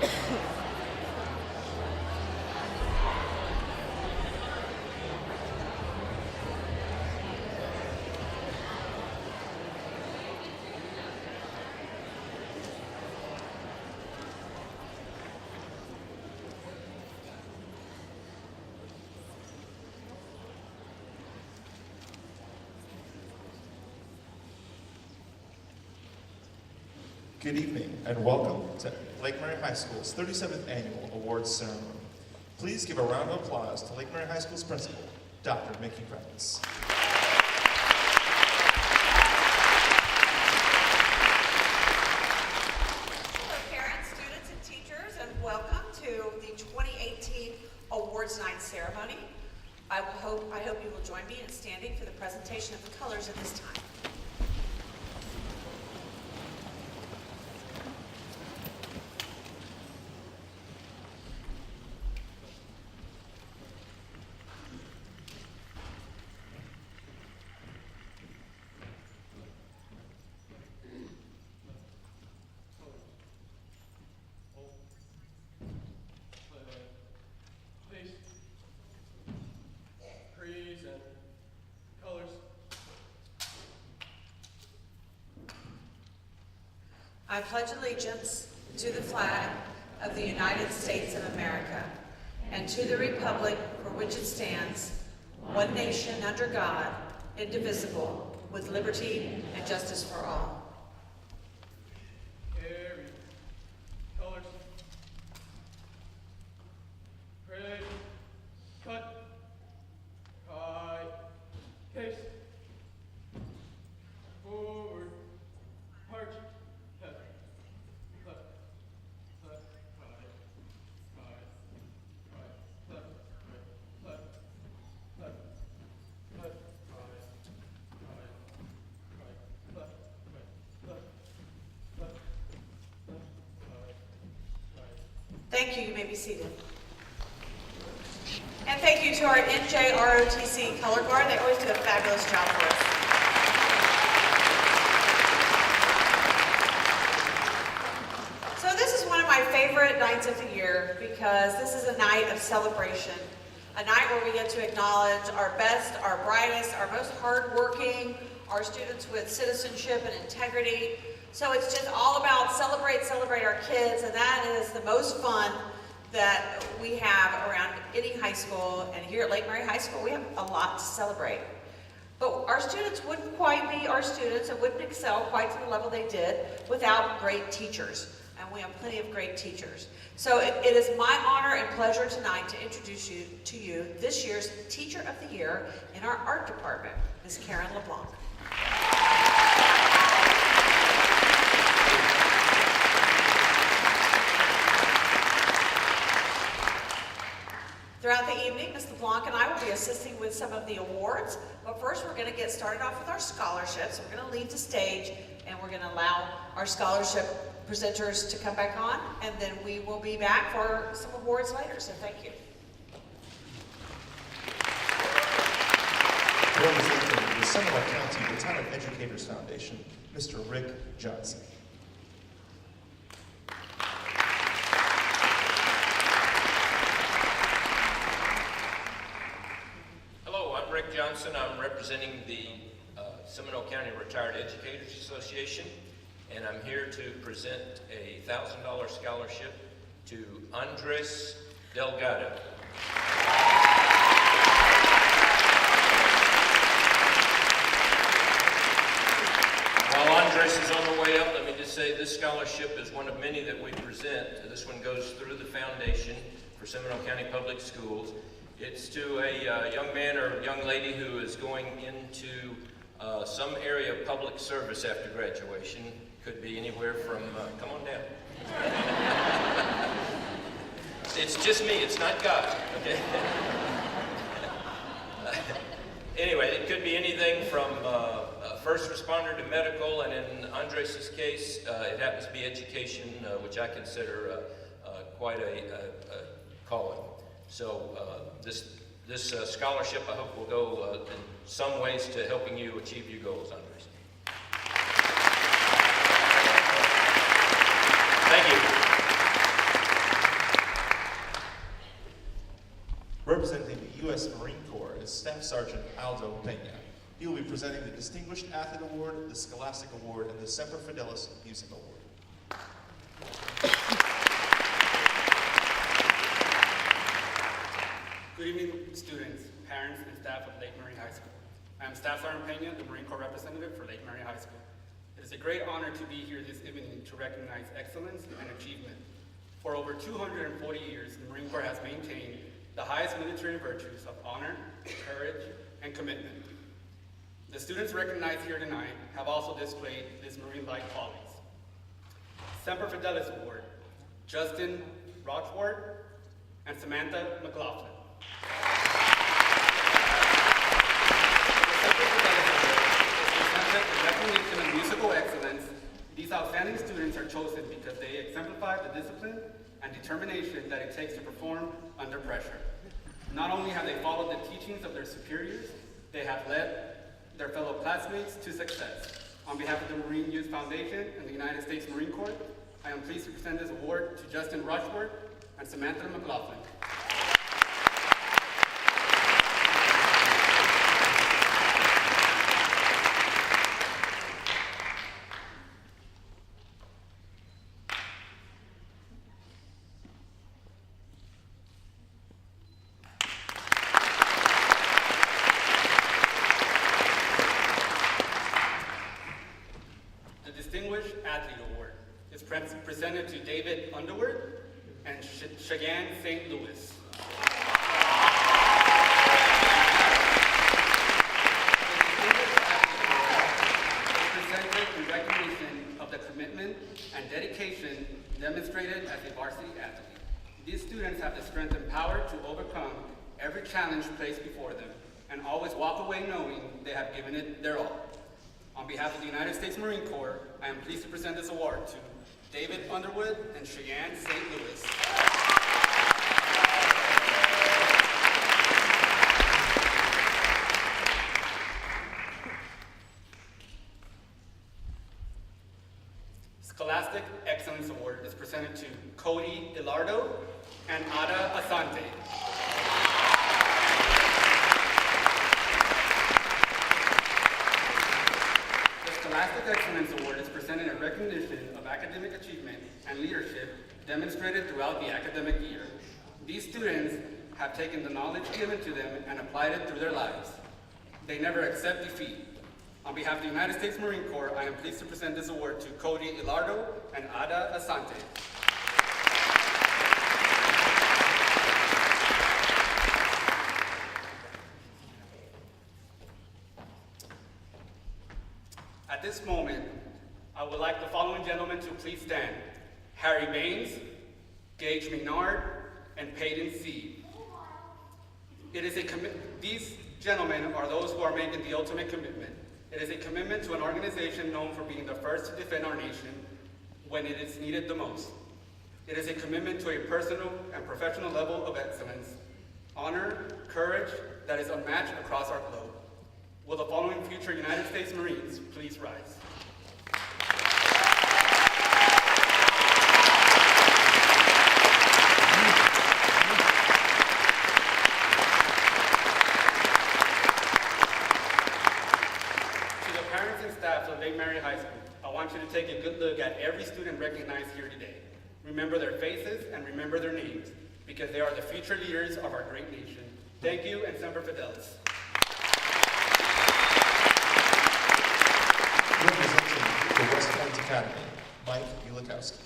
Good evening and welcome to Lake Mary High School's 37th Annual Awards Ceremony. Please give a round of applause to Lake Mary High School's principal, Dr. Mickey Prentice. Hello parents, students, and teachers, and welcome to the 2018 Awards Night Ceremony. I hope you will join me in standing for the presentation of the colors at this time. I pledge allegiance to the flag of the United States of America and to the republic for which it stands, one nation under God, indivisible, with liberty and justice for all. Carry, colors, pray, cut, tie, case, forward, march. Thank you. You may be seated. And thank you to our NJROTC Color Guard. They always do a fabulous job for us. So this is one of my favorite nights of the year because this is a night of celebration. A night where we get to acknowledge our best, our brightest, our most hardworking, our students with citizenship and integrity. So it's just all about celebrate our kids, and that is the most fun that we have around any high school. And here at Lake Mary High School, we have a lot to celebrate. But our students wouldn't quite be our students and wouldn't excel quite to the level they did without great teachers. And we have plenty of great teachers. So it is my honor and pleasure tonight to introduce you to this year's Teacher of the Year in our art department, Ms. Karen LeBlanc. Throughout the evening, Ms. LeBlanc and I will be assisting with some of the awards, but first we're going to get started off with our scholarships. We're going to leave the stage and we're going to allow our scholarship presenters to come back on, and then we will be back for some awards later, so thank you. Representing the Seminole County Baton Educators Foundation, Mr. Rick Johnson. Rick Johnson. I'm representing the Seminole County Retired Educators Association, and I'm here to present a $1,000 scholarship to Andres Delgado. While Andres is on the way up, let me just say this scholarship is one of many that we present. This one goes through the Foundation for Seminole County Public Schools. It's to a young man or young lady who is going into some area of public service after graduation. Could be anywhere from, come on down. It's just me, it's not God, okay? Anyway, it could be anything from first responder to medical, and in Andres' case, it happens to be education, which I consider quite a calling. So this scholarship, I hope, will go in some ways to helping you achieve your goals, Andres. Thank you. Sergeant Aldo Pena. He will be presenting the Distinguished Athlete Award, the Scholastic Award, and the Semper Fidelis Music Award. Good evening, students, parents, and staff of Lake Murray High School. I am Staff Sergeant Pena, the Marine Corps representative for Lake Murray High School. It is a great honor to be here this evening to recognize excellence and achievement. For over 240 years, the Marine Corps has maintained the highest military virtues of honor, courage, and commitment. The students recognized here tonight have also displayed these Marine-like qualities. Semper Fidelis Award, Justin Rochford and Samantha McLaughlin. The Semper Fidelis Award is presented in recognition of musical excellence. These outstanding students are chosen because they exemplify the discipline and determination that it takes to perform under pressure. Not only have they followed the teachings of their superiors, they have led their fellow classmates to success. On behalf of the Marine Youth Foundation and the United States Marine Corps, I am pleased to present this award to Justin Rushworth and Samantha McLaughlin. Distinguished Athlete Award is presented to David Underwood and Shagan St. Louis. The Distinguished Athlete Award is presented in recognition of the commitment and dedication demonstrated as a varsity athlete. These students have the strength and power to overcome every challenge placed before them and always walk away knowing they have given it their all. On behalf of the United States Marine Corps, I am pleased to present this award to David Underwood and Cheyenne St. Louis. Scholastic Excellence Award is presented to Cody Ilardo and Ada Asante. Scholastic Excellence Award is presented in recognition of academic achievement and leadership demonstrated throughout the academic year. These students have taken the knowledge given to them and applied it through their lives. They never accept defeat. On behalf of the United States Marine Corps, I am pleased to present this award to Cody Ilardo and Ada Asante. At this moment, I would like the following gentlemen to please stand. Harry Baines, Gage McNard, and Peyton C. These gentlemen are those who are making the ultimate commitment. It is a commitment to an organization known for being the first to defend our nation when it is needed the most. It is a commitment to a personal and professional level of excellence, honor, courage that is unmatched across our globe. Will the following future United States Marines please rise? To the parents and staff of Lake Murray High School, I want you to take a good look at every student recognized here today. Remember their faces and remember their names, because they are the future leaders of our great nation. Thank you, and Semper Fidelis. Representing the West Point Academy, Mike Ulikowski.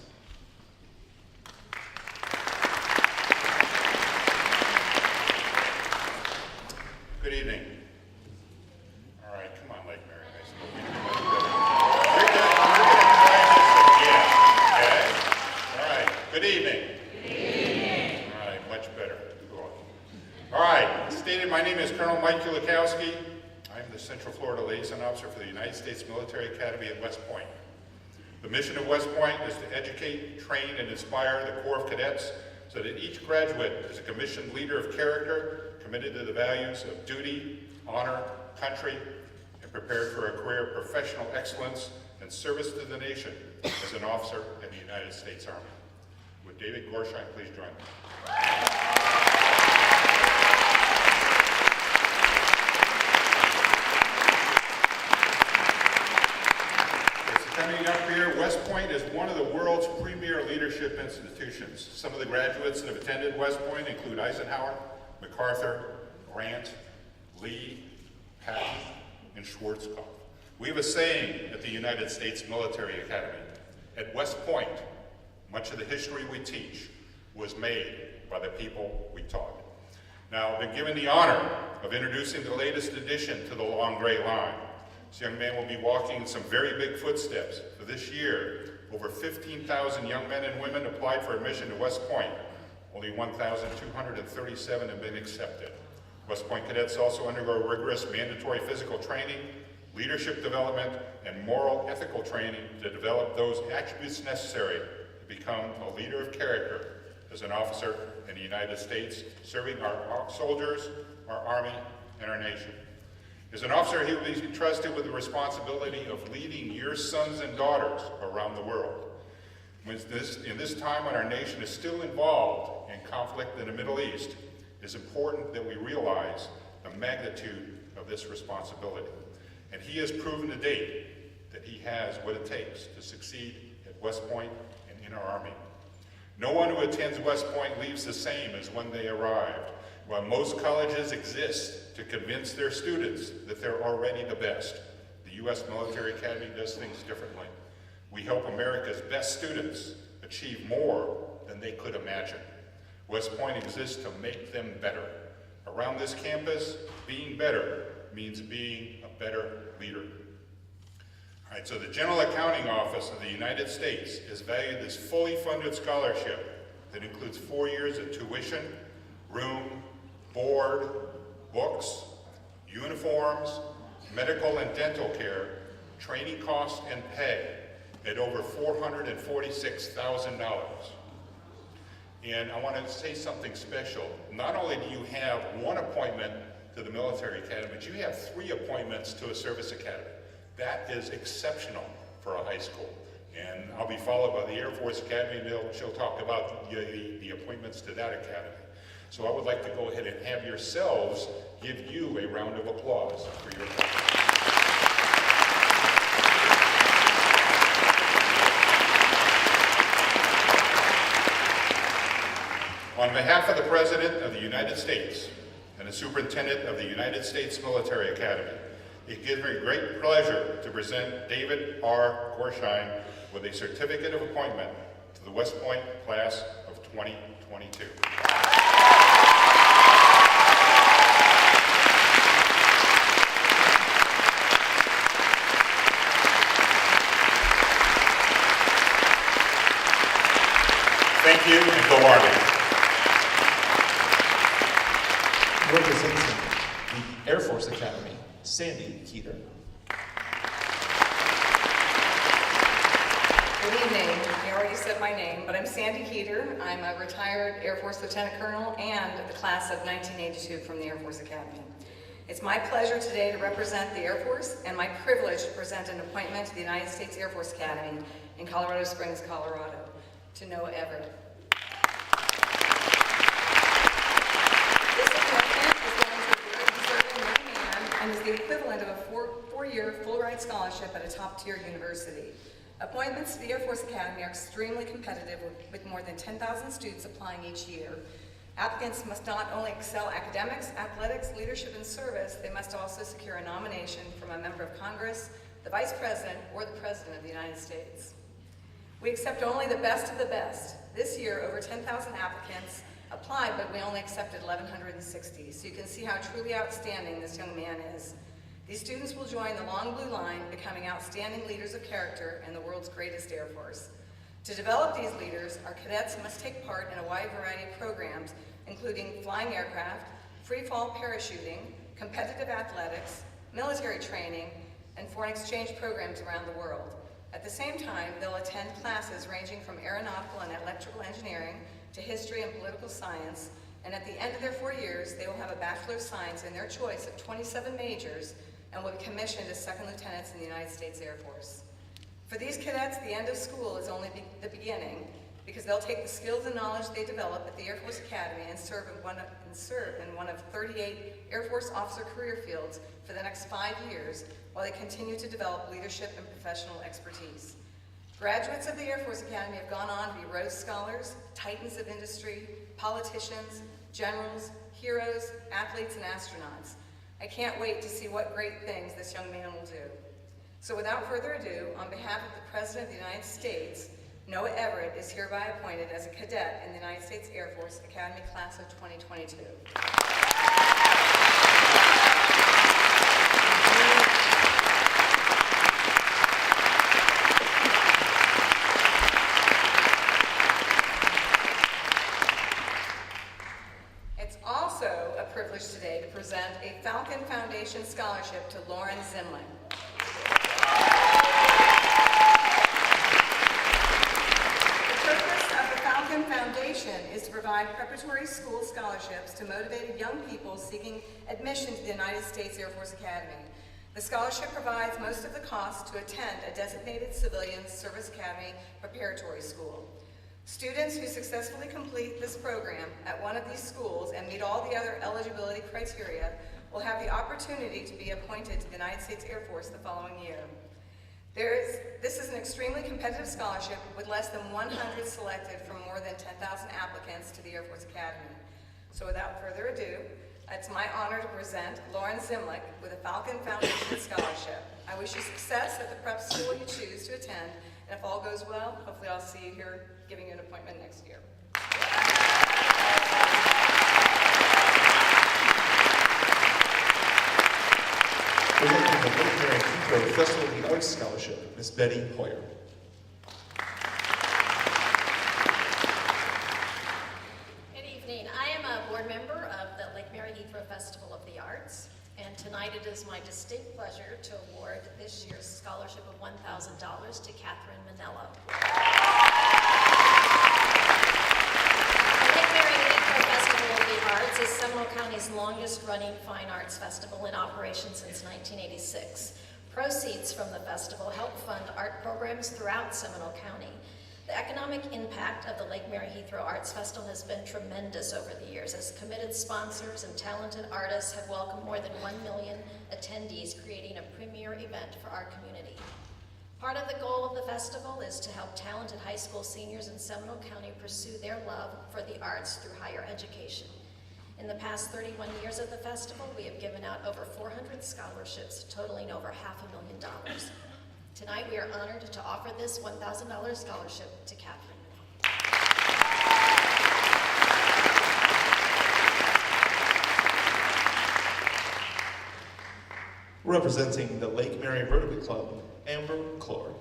Good evening. All right, come on, Lake Murray High School. We're gonna do it again, okay? All right, good evening. Good evening. All right, much better. Cool. All right, stated, my name is Colonel Mike Ulikowski. I'm the Central Florida Liaison Officer for the United States Military Academy at West Point. The mission of West Point is to educate, train, and inspire the Corps of Cadets so that each graduate is a commissioned leader of character, committed to the values of duty, honor, country, and prepared for a career of professional excellence and service to the nation as an officer in the United States Army. Would David Gorshine please join me? Coming up here, West Point is one of the world's premier leadership institutions. Some of the graduates that have attended West Point include Eisenhower, MacArthur, Grant, Lee, Patton, and Schwarzkopf. We have a saying at the United States Military Academy. At West Point, much of the history we teach was made by the people we taught. Now, I've been given the honor of introducing the latest addition to the Long Gray Line. This young man will be walking in some very big footsteps. For this year, over 15,000 young men and women applied for admission to West Point. Only 1,237 have been accepted. West Point cadets also undergo rigorous mandatory physical training, leadership development, and moral ethical training to develop those attributes necessary to become a leader of character as an officer in the United States, serving our soldiers, our Army, and our nation. As an officer, he will be entrusted with the responsibility of leading your sons and daughters around the world. In this time when our nation is still involved in conflict in the Middle East, it is important that we realize the magnitude of this responsibility. And he has proven to date that he has what it takes to succeed at West Point and in our Army. No one who attends West Point leaves the same as when they arrived. While most colleges exist to convince their students that they're already the best, the U.S. Military Academy does things differently. We help America's best students achieve more than they could imagine. West Point exists to make them better. Around this campus, being better means being a better leader. All right, so the General Accounting Office of the United States has valued this fully funded scholarship that includes 4 years of tuition, room, board, books, uniforms, medical and dental care, training costs, and pay at over $446,000. And I want to say something special. Not only do you have one appointment to the Military Academy, but you have 3 appointments to a service academy. That is exceptional for a high school. And I'll be followed by the Air Force Academy, and she'll talk about the appointments to that academy. So I would like to go ahead and have yourselves give you a round of applause for your appointment. On behalf of the President of the United States and the Superintendent of the United States Military Academy, it gives me great pleasure to present David R. Gorsheim with a certificate of appointment to the West Point class of 2022. Thank you, and go Army. Representing the Air Force Academy, Sandy Keeter. Good evening. You already said my name, but I'm Sandy Keeter. I'm a retired Air Force Lieutenant Colonel and the class of 1982 from the Air Force Academy. It's my pleasure today to represent the Air Force and my privilege to present an appointment to the United States Air Force Academy in Colorado Springs, Colorado, to Noah Everett. This appointment is going to a very deserving young man and is the equivalent of a four-year full-ride scholarship at a top-tier university. Appointments to the Air Force Academy are extremely competitive with more than 10,000 students applying each year. Applicants must not only excel academics, athletics, leadership, and service, they must also secure a nomination from a member of Congress, the Vice President, or the President of the United States. We accept only the best of the best. This year, over 10,000 applicants applied, but we only accepted 1,160. So you can see how truly outstanding this young man is. These students will join the long blue line, becoming outstanding leaders of character in the world's greatest Air Force. To develop these leaders, our cadets must take part in a wide variety of programs, including flying aircraft, free-fall parachuting, competitive athletics, military training, and foreign exchange programs around the world. At the same time, they'll attend classes ranging from aeronautical and electrical engineering to history and political science, and at the end of their 4 years, they will have a Bachelor of Science in their choice of 27 majors and will be commissioned as second lieutenants in the United States Air Force. For these cadets, the end of school is only the beginning. because they'll take the skills and knowledge they develop at the Air Force Academy and serve in one of 38 Air Force officer career fields for the next 5 years while they continue to develop leadership and professional expertise. Graduates of the Air Force Academy have gone on to be Rhodes Scholars, titans of industry, politicians, generals, heroes, athletes, and astronauts. I can't wait to see what great things this young man will do. So without further ado, on behalf of the President of the United States, Noah Everett is hereby appointed as a cadet in the United States Air Force Academy Class of 2022. It's also a privilege today to present a Falcon Foundation Scholarship to Lauren Zimling. Foundation is to provide preparatory school scholarships to motivated young people seeking admission to the United States Air Force Academy. The scholarship provides most of the cost to attend a designated civilian service academy preparatory school. Students who successfully complete this program at one of these schools and meet all the other eligibility criteria will have the opportunity to be appointed to the United States Air Force the following year. This is an extremely competitive scholarship with less than 100 selected from more than 10,000 applicants to the Air Force Academy. So without further ado, it's my honor to present Lauren Zimlich with a Falcon Foundation Scholarship. I wish you success at the prep school you choose to attend, and if all goes well, hopefully I'll see you here giving you an appointment next year. Presenting the Lake Mary Heathrow Festival of the Arts Scholarship, Miss Betty Hoyer. Good evening. I am a board member of the Lake Mary Heathrow Festival of the Arts, and tonight it is my distinct pleasure to award this year's scholarship of $1,000 to Catherine Manello. The Lake Mary Heathrow Festival of the Arts is Seminole County's longest-running fine arts festival in operation since 1986. Proceeds from the festival help fund art programs throughout Seminole County. The economic impact of the Lake Mary Heathrow Arts Festival has been tremendous over the years, as committed sponsors and talented artists have welcomed more than 1 million attendees, creating a premier event for our community. Part of the goal of the festival is to help talented high school seniors in Seminole County pursue their love for the arts through higher education. In the past 31 years of the festival, we have given out over 400 scholarships, totaling over $500,000. Tonight, we are honored to offer this $1,000 scholarship to Catherine. Representing the Lake Mary Rotary Club, Amber Clore.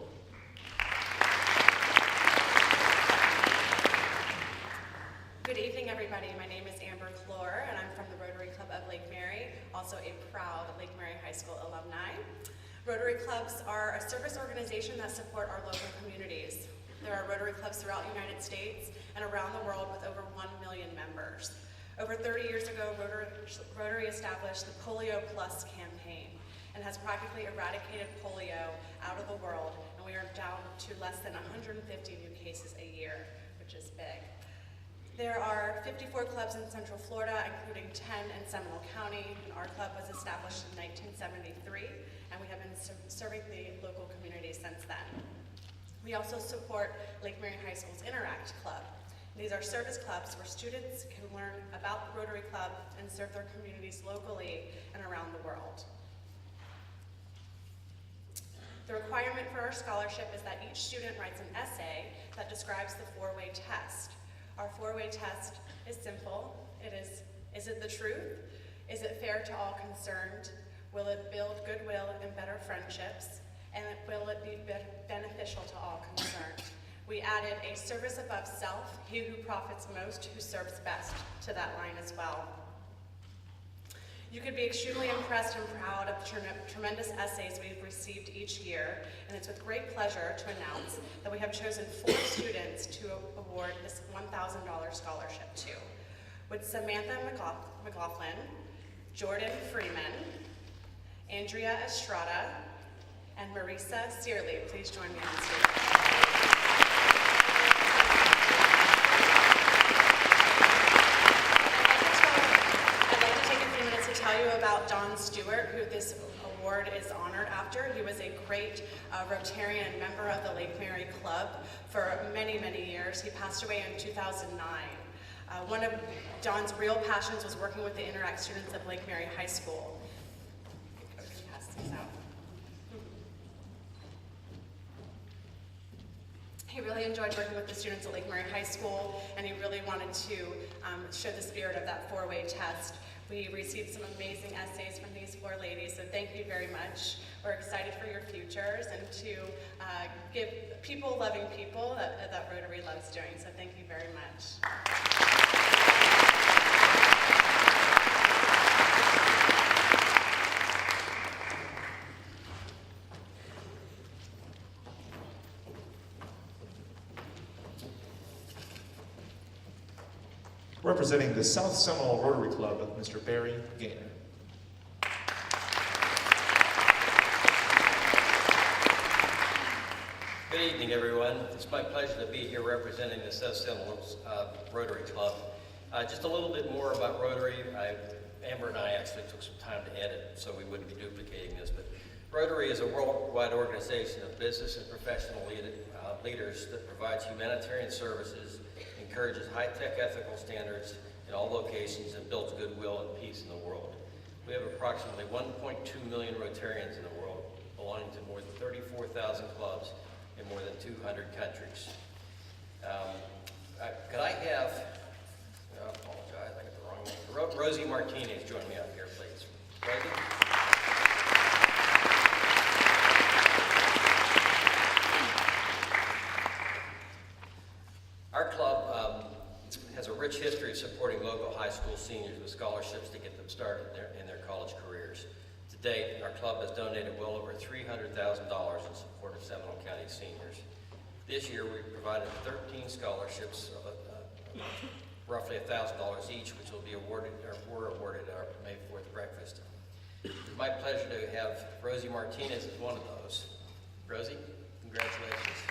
Good evening, everybody. My name is Amber Clore, and I'm from the Rotary Club of Lake Mary, also a proud Lake Mary High School alumni. Rotary clubs are a service organization that support our local communities. There are Rotary clubs throughout the United States and around the world with over 1 million members. Over 30 years ago, Rotary established the Polio Plus campaign and has practically eradicated polio out of the world, and we are down to less than 150 new cases a year, which is big. There are 54 clubs in Central Florida, including 10 in Seminole County, and our club was established in 1973, and we have been serving the local community since then. We also support Lake Mary High School's Interact Club. These are service clubs where students can learn about the Rotary Club and serve their communities locally and around the world. The requirement for our scholarship is that each student writes an essay that describes the four-way test. Our four-way test is simple. It is it the truth? Is it fair to all concerned? Will it build goodwill and better friendships? And will it be beneficial to all concerned? We added a service above self, he who profits most, who serves best, to that line as well. You could be extremely impressed and proud of the tremendous essays we've received each year, and it's with great pleasure to announce that we have chosen 4 students to award this $1,000 scholarship to, with Samantha McLaughlin, Jordan Freeman, Andrea Estrada, and Marisa Searley. Please join me on stage. was a great Rotarian and member of the Lake Mary Club for many, many years. He passed away in 2009. One of Don's real passions was working with the Interact students of Lake Mary High School. I can pass these out. He really enjoyed working with the students at Lake Mary High School, and he really wanted to show the spirit of that four-way test. We received some amazing essays from these four ladies, so thank you very much. We're excited for your futures and to give people loving people that Rotary loves doing, so thank you very much. Representing the South Seminole Rotary Club, Mr. Barry Gaynor. Good evening, everyone. It's my pleasure to be here representing the South Seminole Rotary Club. Just a little bit more about Rotary. Amber and I actually took some time to edit, so we wouldn't be duplicating this. But Rotary is a worldwide organization of business and professional leaders that provides humanitarian services, encourages high-tech ethical standards in all locations, and builds goodwill and peace in the world. We have approximately 1.2 million Rotarians in the world, belonging to more than 34,000 clubs in more than 200 countries. Could I have, I apologize, I got the wrong one. Rosie Martinez join me up here, please. Rosie? Our club has a rich history of supporting local high school seniors with scholarships to get them started in their college careers. To date, our club has donated well over $300,000 in support of Seminole County seniors. This year, we provided 13 scholarships of roughly $1,000 each, which will be awarded, or were awarded at our May 4th breakfast. It's my pleasure to have Rosie Martinez as one of those. Rosie, congratulations.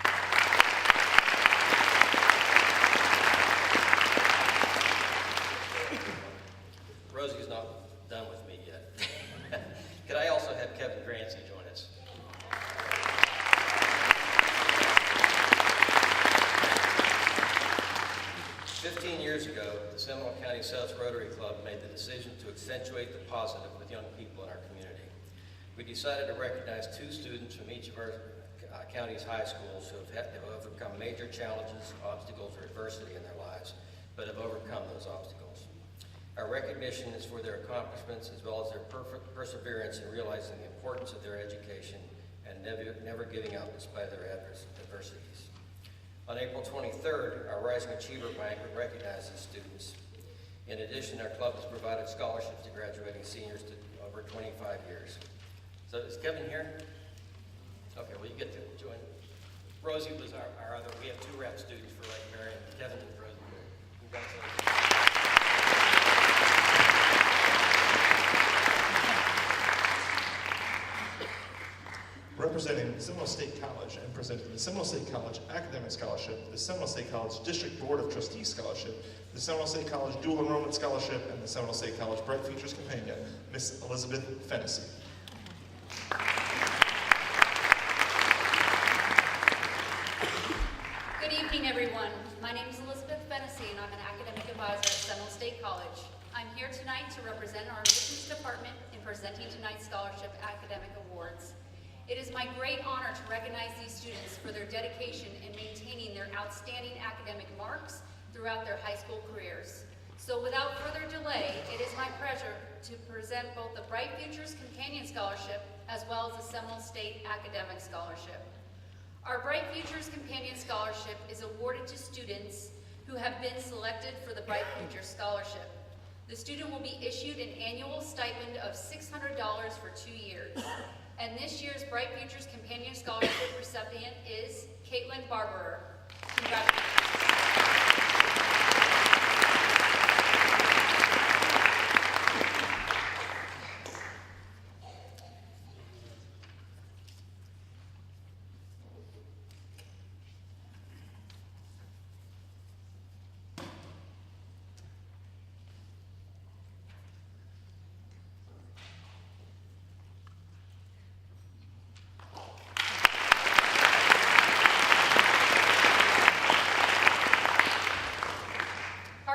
Rosie's not done with me yet. Could I also have Kevin Grancy join us? "15 years ago, the Seminole County South Rotary Club made the decision to accentuate the positive with young people in our community. We decided to recognize 2 students from each of our county's high schools who have overcome major challenges, obstacles, or adversity in their lives, but have overcome those obstacles. Our recognition is for their accomplishments as well as their perseverance in realizing the importance of their education and never giving up despite their adversities. On April 23rd, our Rising Achiever Banquet recognized these students. In addition, our club has provided scholarships to graduating seniors to over 25 years. So is Kevin here? Okay, well, you get to join. Rosie was our other, we have 2 rep students for Lake Mary, and Kevin and Rosie. Congratulations. Representing Seminole State College and presenting the Seminole State College Academic Scholarship, the Seminole State College District Board of Trustees Scholarship, the Seminole State College Dual Enrollment Scholarship, and the Seminole State College Bright Futures Companion, Miss Elizabeth Fennessy. Good evening, everyone. My name is Elizabeth Fennessy, and I'm an academic advisor at Seminole State College. I'm here tonight to represent our admissions department in presenting tonight's scholarship academic awards. It is my great honor to recognize these students for their dedication in maintaining their outstanding academic marks throughout their high school careers. So without further delay, it is my pleasure to present both the Bright Futures Companion Scholarship as well as the Seminole State Academic Scholarship. Our Bright Futures Companion Scholarship is awarded to students who have been selected for the Bright Futures Scholarship. The student will be issued an annual stipend of $600 for 2 years. And this year's Bright Futures Companion Scholarship recipient is Caitlin Barberer. Congratulations.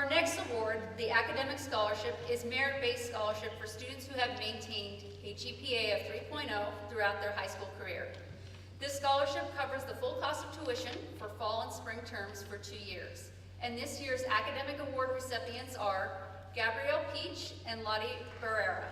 Our next award, the Academic Scholarship, is merit-based scholarship for students who have maintained a GPA of 3.0 throughout their high school career. This scholarship covers the full cost of tuition for fall and spring terms for 2 years. And this year's academic award recipients are Gabrielle Peach and Lottie Barrera.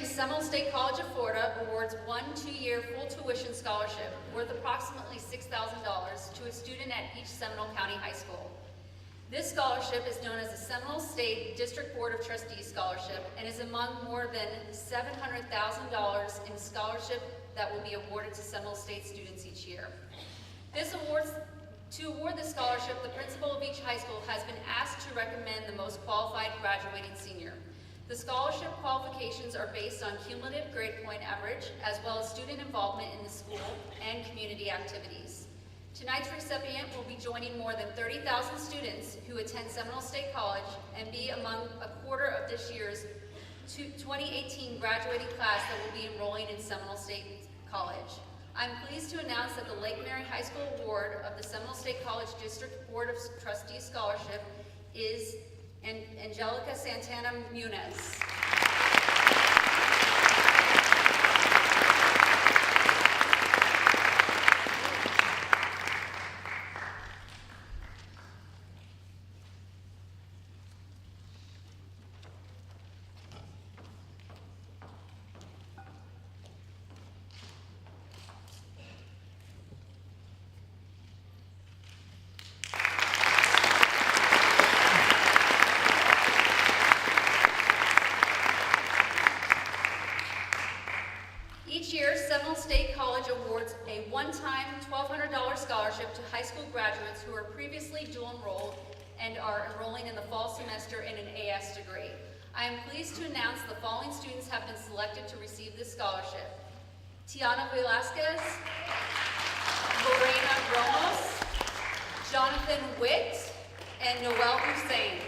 Seminole State College of Florida awards 1 2-year full tuition scholarship worth approximately $6,000 to a student at each Seminole County high school. This scholarship is known as the Seminole State District Board of Trustees Scholarship and is among more than $700,000 in scholarship that will be awarded to Seminole State students each year. To award this scholarship, the principal of each high school has been asked to recommend the most qualified graduating senior. The scholarship qualifications are based on cumulative grade point average, as well as student involvement in the school and community activities. Tonight's recipient will be joining more than 30,000 students who attend Seminole State College and be among a quarter of this year's 2018 graduating class that will be enrolling in Seminole State College. I'm pleased to announce that the Lake Mary High School Award of the Seminole State College District Board of Trustees Scholarship is Angelica Santana Munez. Each year, Seminole State College awards a one-time $1,200 scholarship to high school graduates who are previously dual enrolled and are enrolling in the fall semester in an AS degree. I am pleased to announce the following students have been selected to receive this scholarship: Tiana Velasquez, Lorena Ramos, Jonathan Witt, and Noel Hussein.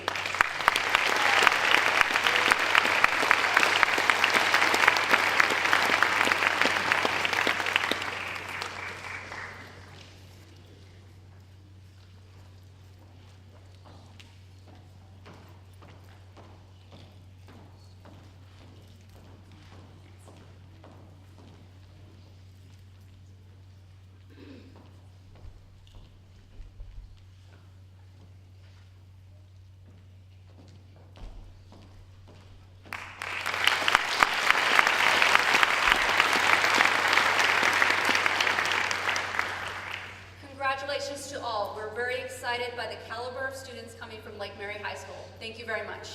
Congratulations to all. We're very excited by the caliber of students coming from Lake Mary High School. Thank you very much.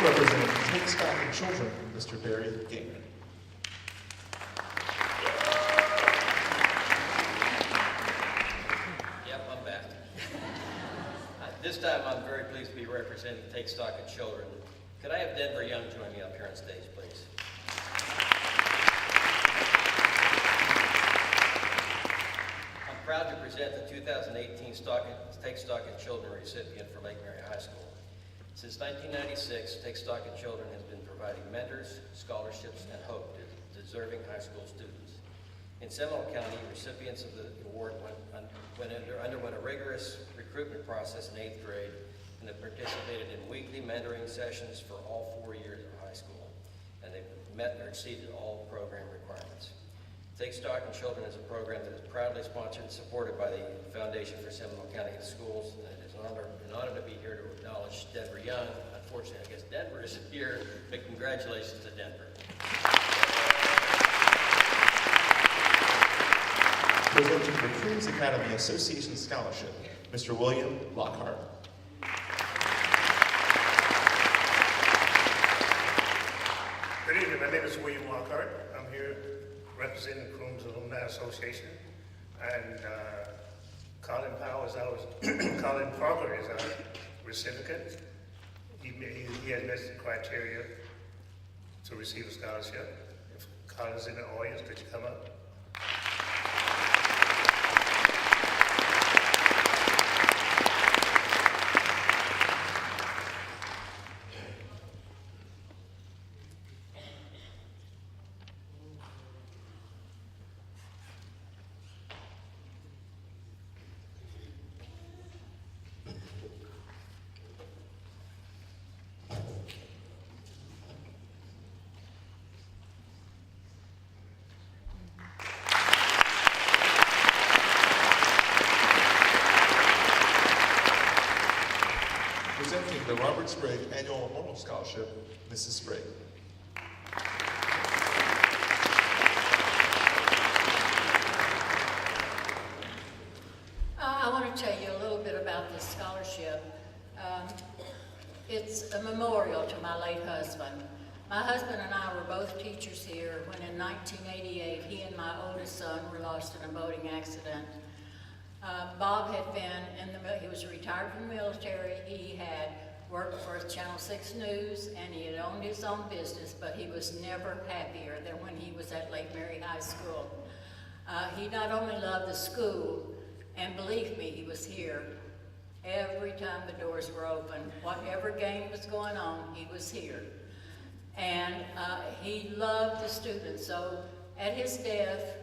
Representing Take Stock and Children, Mr. Barry Gamer. Yep, I'm back. This time I'm very pleased to be representing Take Stock and Children. Could I have Denver Young join me up here on stage, please? I'm proud to present the 2018 Take Stock and Children recipient for Lake Mary High School. Since 1996, Take Stock and Children has been providing mentors, scholarships, and hope to deserving high school students. In Seminole County, recipients of the award underwent a rigorous recruitment process in 8th grade and have participated in weekly mentoring sessions for all 4 years of high school, and they've met or exceeded all program requirements. Take Stock and Children is a program that is proudly sponsored and supported by the Foundation for Seminole County Schools, and it is an honor to be here to acknowledge Denver Young. Unfortunately, I guess Denver isn't here, but congratulations to Denver. Presenting the Queen's Academy Association Scholarship, Mr. William Lockhart. Good evening, my name is William Lockhart. I'm here representing the Crooms Alumni Association, and Colin Parker is our recipient. He has met the criteria to receive a scholarship. If Colin's in the audience, could you come up? Presenting the Robert Sprague Annual Memorial Scholarship, Mrs. Sprague. I want to tell you a little bit about this scholarship. It's a memorial to my late husband. My husband and I were both teachers here when in 1988 he and my oldest son were lost in a boating accident. Bob had been he was retired from the military. He had worked for Channel 6 News and he had owned his own business, but he was never happier than when he was at Lake Mary High School. He not only loved the school, and believe me, he was here every time the doors were open. Whatever game was going on, he was here. And he loved the students, so at his death,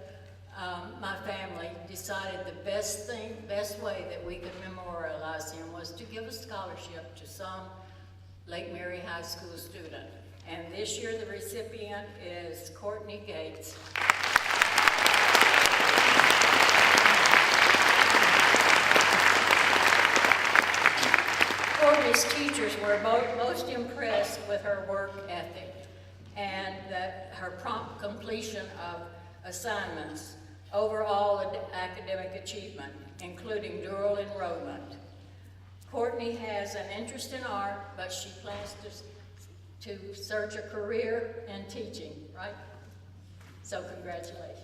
my family decided the best way that we could memorialize him was to give a scholarship to some Lake Mary High School student. And this year the recipient is Courtney Gates. Courtney's teachers were most impressed with her work ethic and her prompt completion of assignments, overall academic achievement, including dual enrollment. Courtney has an interest in art, but she plans to search a career in teaching, right? So congratulations.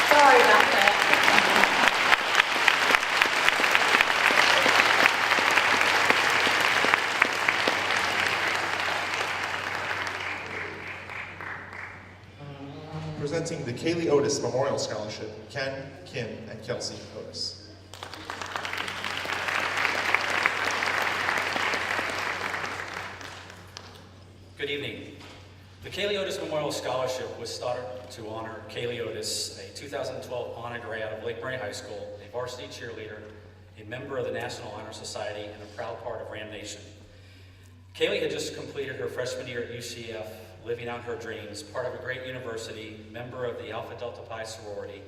Sorry about that. Presenting the Keeley Otis Memorial Scholarship, Ken, Kim, and Kelsey Otis. Good evening. The Keeley Otis Memorial Scholarship was started to honor Keeley Otis, a 2012 honor grad of Lake Mary High School, a varsity cheerleader, a member of the National Honor Society, and a proud part of Ram Nation. Keeley had just completed her freshman year at UCF, living out her dreams, part of a great university, member of the Alpha Delta Pi sorority.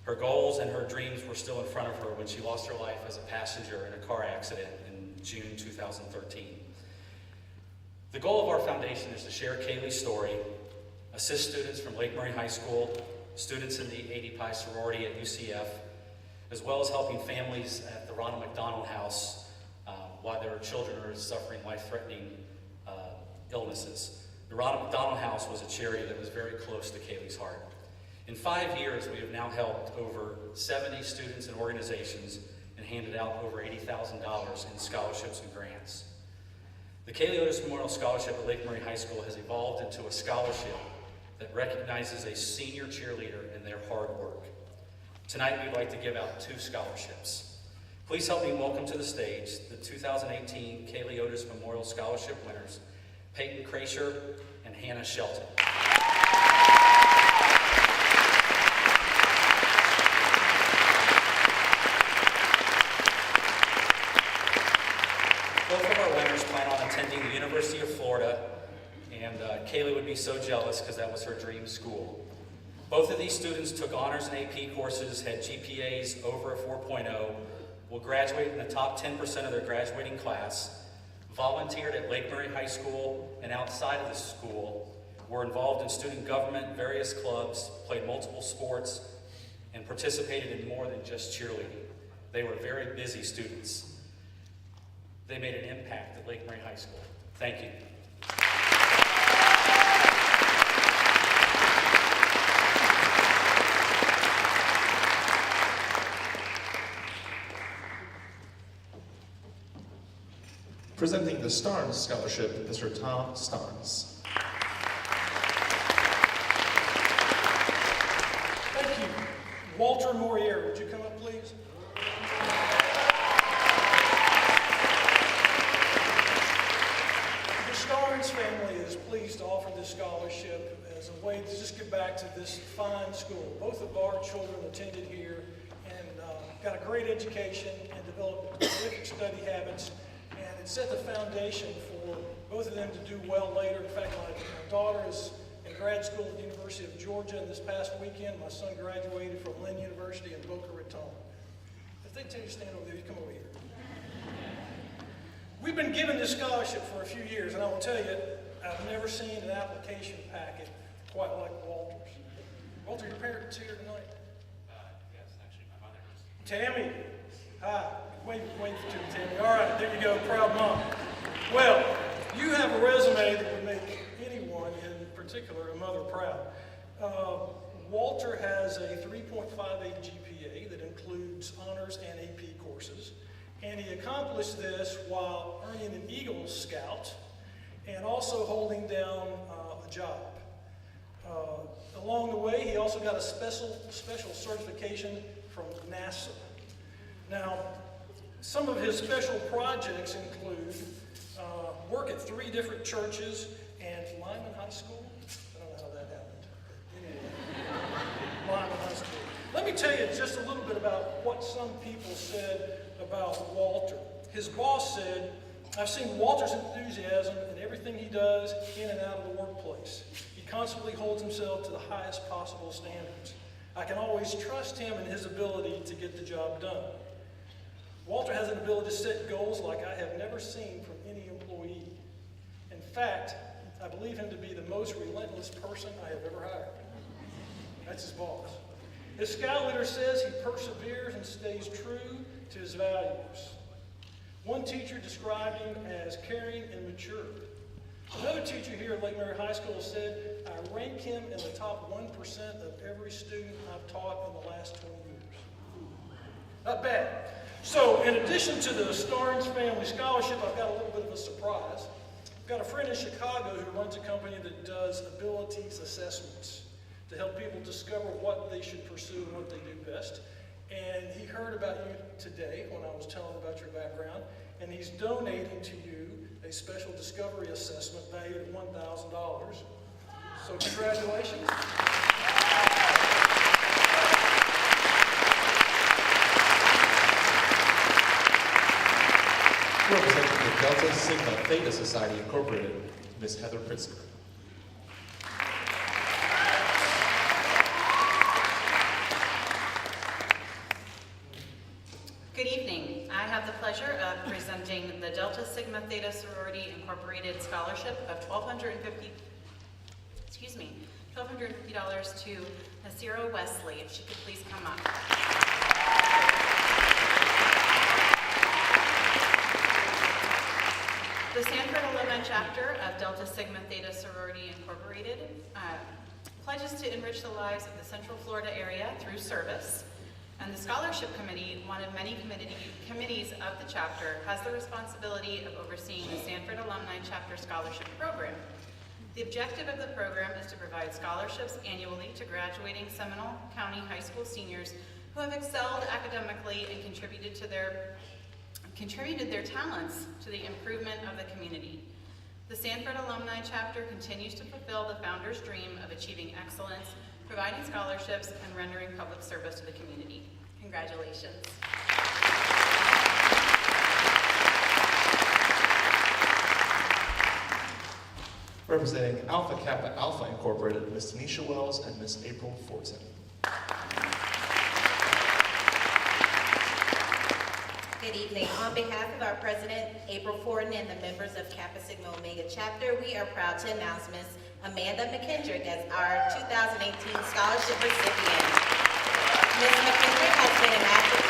Her goals and her dreams were still in front of her when she lost her life as a passenger in a car accident in June 2013. The goal of our foundation is to share Keeley's story, assist students from Lake Mary High School, students in the 80 Pi sorority at UCF, as well as helping families at the Ronald McDonald House while their children are suffering life-threatening illnesses. The Ronald McDonald House was a charity that was very close to Keeley's heart. In 5 years, we have now helped over 70 students and organizations and handed out over $80,000 in scholarships and grants. The Keeley Otis Memorial Scholarship at Lake Mary High School has evolved into a scholarship that recognizes a senior cheerleader and their hard work. Tonight, we'd like to give out 2 scholarships. Please help me welcome to the stage the 2018 Keeley Otis Memorial Scholarship winners, Peyton Krasher and Hannah Shelton. be so jealous because that was her dream school. Both of these students took honors and AP courses, had GPAs over a 4.0, will graduate in the top 10% of their graduating class, volunteered at Lake Mary High School and outside of the school, were involved in student government, various clubs, played multiple sports, and participated in more than just cheerleading. They were very busy students. They made an impact at Lake Mary High School. Thank you. Presenting the Starnes Scholarship, Mr. Tom Starnes. Thank you. Walter Morier, would you come up, please? The Starnes family is pleased to offer this scholarship as a way to just give back to this fine school. Both of our children attended here and got a great education and developed terrific study habits. And it set the foundation for both of them to do well later. In fact, my daughter is in grad school at the University of Georgia, and this past weekend, my son graduated from Lynn University in Boca Raton. If they tell you to stand over there, you come over here. We've been given this scholarship for a few years, and I will tell you, I've never seen an application packet quite like Walter's. Walter, your parents here tonight? Yes, actually, my mother is. Tammy, hi. Wave to Tammy. All right, there you go, proud mom. Well, you have a resume that would make anyone, in particular a mother, proud. Walter has a 3.58 GPA that includes honors and AP courses, and he accomplished this while earning an Eagle Scout and also holding down a job. Along the way, he also got a special certification from NASA. Now, some of his special projects include work at 3 different churches and Lyman High School. I don't know how that happened. Anyway, Lyman High School. Let me tell you just a little bit about what some people said about Walter. His boss said, "I've seen Walter's enthusiasm in everything he does in and out of the workplace. He constantly holds himself to the highest possible standards. I can always trust him in his ability to get the job done. Walter has an ability to set goals like I have never seen from any employee. In fact, I believe him to be the most relentless person I have ever hired." That's his boss. His scout leader says he perseveres and stays true to his values. One teacher described him as caring and mature. Another teacher here at Lake Mary High School said, "I rank him in the top 1% of every student I've taught in the last 20 years." Not bad. So, in addition to the Starnes Family Scholarship, I've got a little bit of a surprise. I've got a friend in Chicago who runs a company that does abilities assessments to help people discover what they should pursue and what they do best. And he heard about you today when I was telling about your background, and he's donating to you a special discovery assessment valued at $1,000. So, congratulations. Representing the Delta Sigma Theta Society Incorporated, Ms. Heather Pritzker. Good evening. I have the pleasure of presenting the Delta Sigma Theta Sorority Incorporated Scholarship of $1,250 to Nasira Wesley, if she could please come up. The Sanford Alumni Chapter of Delta Sigma Theta Sorority Incorporated pledges to enrich the lives of the Central Florida area through service, and the Scholarship Committee, one of many committees of the chapter, has the responsibility of overseeing the Sanford Alumni Chapter Scholarship Program. The objective of the program is to provide scholarships annually to graduating Seminole County High School seniors who have excelled academically and contributed their talents to the improvement of the community. The Sanford Alumni Chapter continues to fulfill the founder's dream of achieving excellence, providing scholarships, and rendering public service to the community. Congratulations. Representing Alpha Kappa Alpha Incorporated, Miss Tanisha Wells and Miss April Fortin. Good evening. On behalf of our president, April Fortin, and the members of Kappa Sigma Omega chapter, we are proud to announce Ms. Amanda McKendrick as our 2018 scholarship recipient. Ms. McKendrick has been active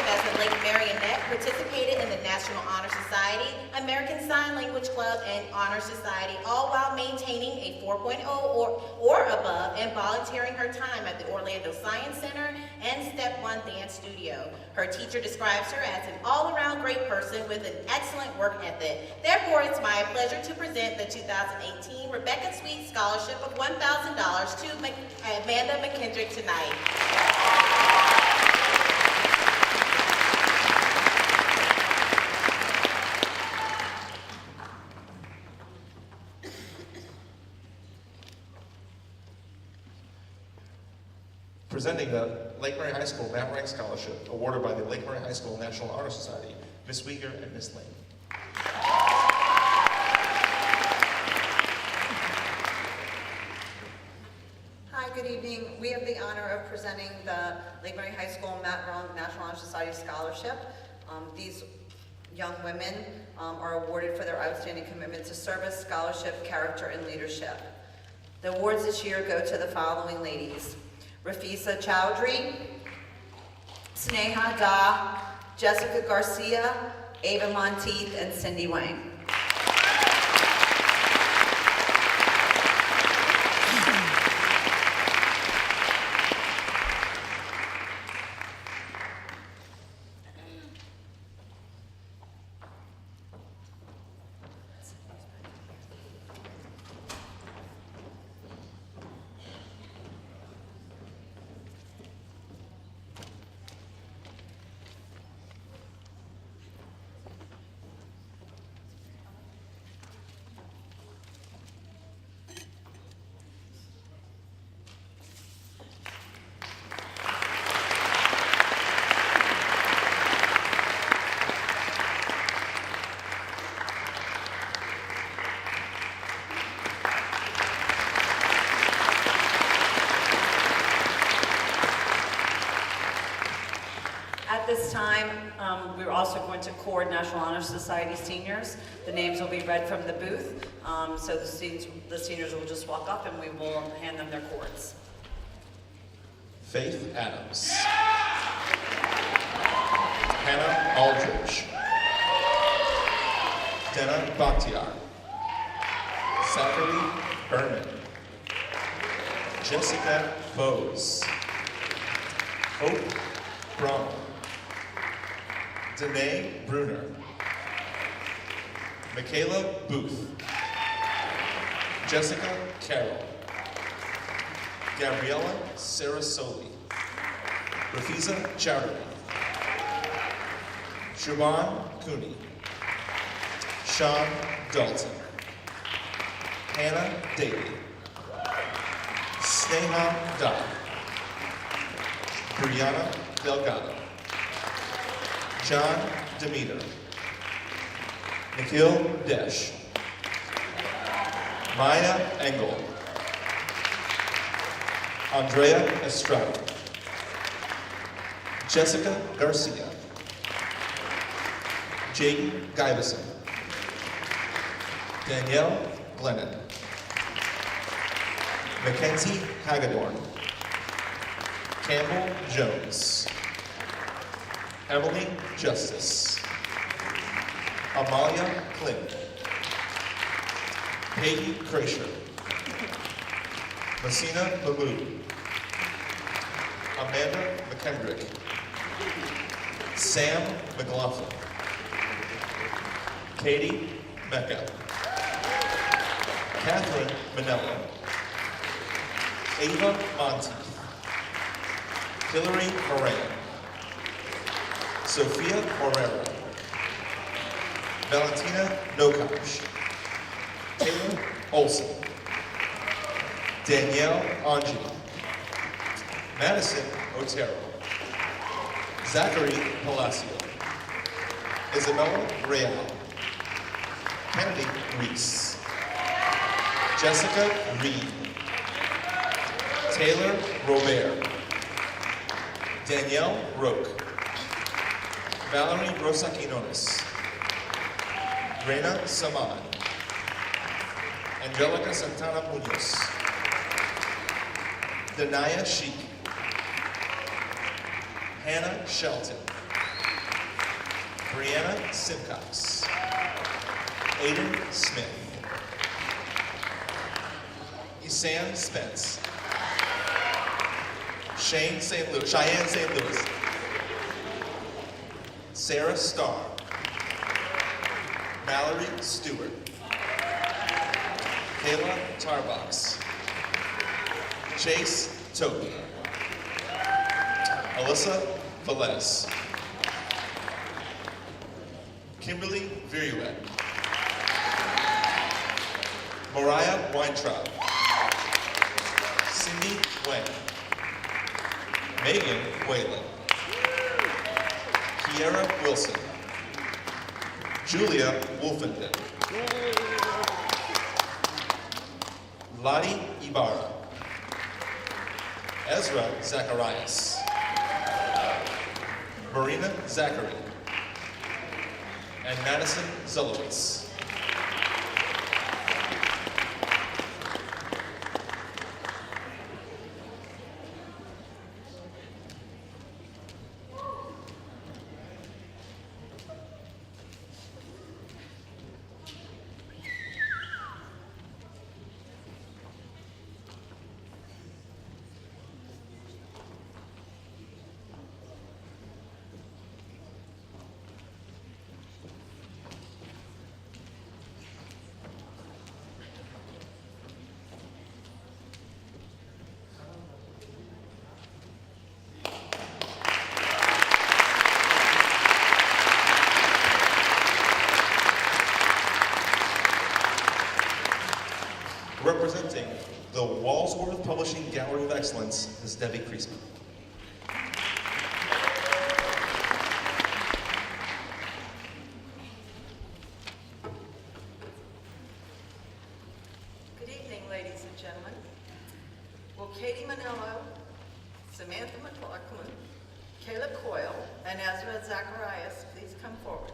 as a Lake Marionette, participated in the National Honor Society, American Sign Language Club, and Honor Society, all while maintaining a 4.0 or above and volunteering her time at the Orlando Science Center and Step 1 Dance Studio. Her teacher describes her as an all-around great person with an excellent work ethic. Therefore, it's my pleasure to present the 2018 Rebecca Sweet Scholarship of $1,000 to Amanda McKendrick tonight. Presenting the Lake Mary High School Matt Rank Scholarship, awarded by the Lake Mary High School National Honor Society, Miss Weger and Miss Lane. Hi, good evening. We have the honor of presenting the Lake Mary High School Matt Rank National Honor Society Scholarship. These young women are awarded for their outstanding commitment to service, scholarship, character, and leadership. The awards this year go to the following ladies: Rafisa Chowdhury, Sneha Da, Jessica Garcia, Ava Monteith, and Cindy Wang. At this time, we're also going to cord National Honor Society seniors. The names will be read from the booth, so the seniors will just walk up and we will hand them their cords. Faith Adams. Hannah Aldridge. Dena Bakhtiar. Zachary Berman. Jessica Bose. Hope Braun. Danae Bruner. Michaela Booth. Jessica Carroll. Gabriella Sarasoli. Rafiza Chowdhury. Siobhan Cooney. Sean Dalton. Hannah Daly. Sneha Da. Brianna Delgado. John Demeter. Nikhil Desh. Maya Engel. Andrea Estrada. Jessica Garcia. Jaden Guyvison. Danielle Glennon. Mackenzie Hagedorn. Campbell Jones. Emily Justice. Amalia Klink. Peggy Kreischer. Messina Mahmood. Amanda McKendrick. Sam McLaughlin. Katie Mecca. Catherine Manella. Ava Monteith. Hillary Moran. Sophia Morera. Valentina Nokash. Taylor Olson. Danielle Angie. Madison Otero. Zachary Palacio. Isabella Real. Kennedy Reese. Jessica Reed. Taylor Robert. Danielle Roque. Valerie Rosa-Quinones. Reina Saman. Angelica Santana Munoz. Danaya Sheik. Hannah Shelton. Brianna Simcox. Aiden Smith. Isan Spence. Cheyenne St. Louis. Sarah Starr. Mallory Stewart. Kayla Tarbox. Chase Toby. Alyssa Velez. Kimberly Viruet. Mariah Weintraub. Cindy Wang. Megan Whalen. Kiera Wilson. Julia Wolfenden. Lottie Ibarra. Ezra Zacharias. Marina Zachary. And Madison Zulowitz. Representing the Walsworth Publishing Gallery of Excellence is Debbie Kriesman. Good evening, ladies and gentlemen. Will Katie Manello, Samantha McLaughlin, Caleb Coyle, and Ezra Zacharias please come forward?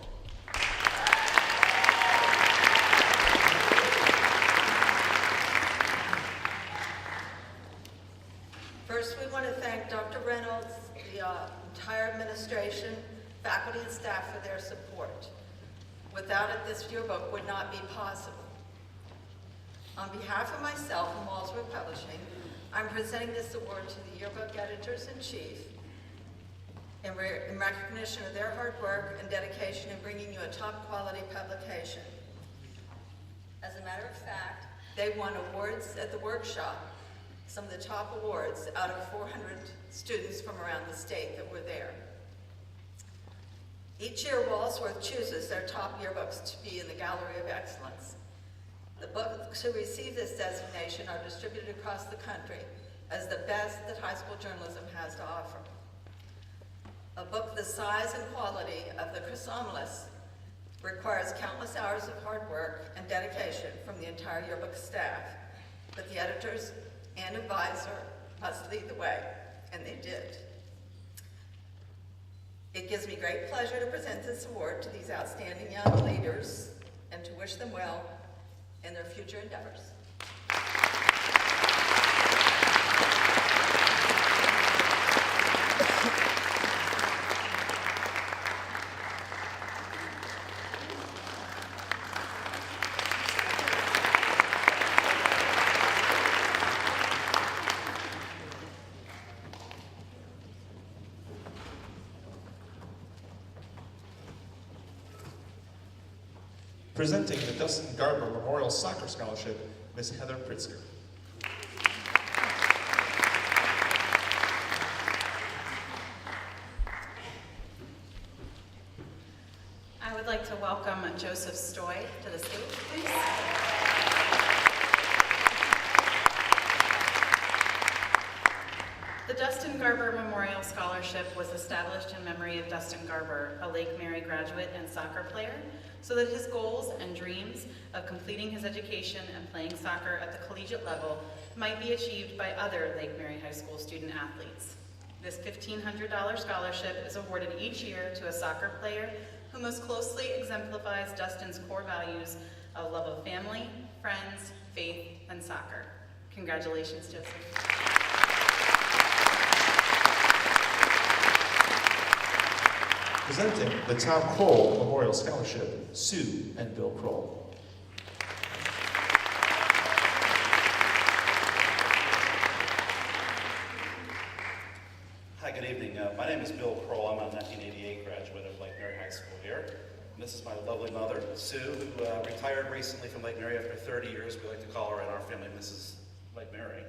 First, we want to thank Dr. Reynolds, the entire administration, faculty, and staff for their support. Without it, this yearbook would not be possible. On behalf of myself and Walsworth Publishing, I'm presenting this award to the yearbook editors-in-chief in recognition of their hard work and dedication in bringing you a top-quality publication. As a matter of fact, they won awards at the workshop, some of the top awards out of 400 students from around the state that were there. Each year, Walsworth chooses their top yearbooks to be in the Gallery of Excellence. The books who receive this designation are distributed across the country as the best that high school journalism has to offer. A book the size and quality of the Chrysomelis requires countless hours of hard work and dedication from the entire yearbook staff, but the editors and advisor must lead the way, and they did. It gives me great pleasure to present this award to these outstanding young leaders and to wish them well in their future endeavors. Presenting the Dustin Garber Memorial Soccer Scholarship, Ms. Heather Pritzker. I would like to welcome Joseph Stoy to the stage, please. The The Dustin Garber Memorial Scholarship was established in memory of Dustin Garber, a Lake Mary graduate and soccer player, so that his goals and dreams of completing his education and playing soccer at the collegiate level might be achieved by other Lake Mary High School student athletes. This $1,500 scholarship is awarded each year to a soccer player who most closely exemplifies Dustin's core values of love of family, friends, faith, and soccer. Congratulations, Joseph. Presenting the Tom Kroll Memorial Scholarship, Sue and Bill Kroll. Hi, good evening. My name is Bill Kroll. I'm a 1988 graduate of Lake Mary High School here. And this is my lovely mother, Sue, who retired recently from Lake Mary after 30 years. We like to call her in our family Mrs. Lake Mary,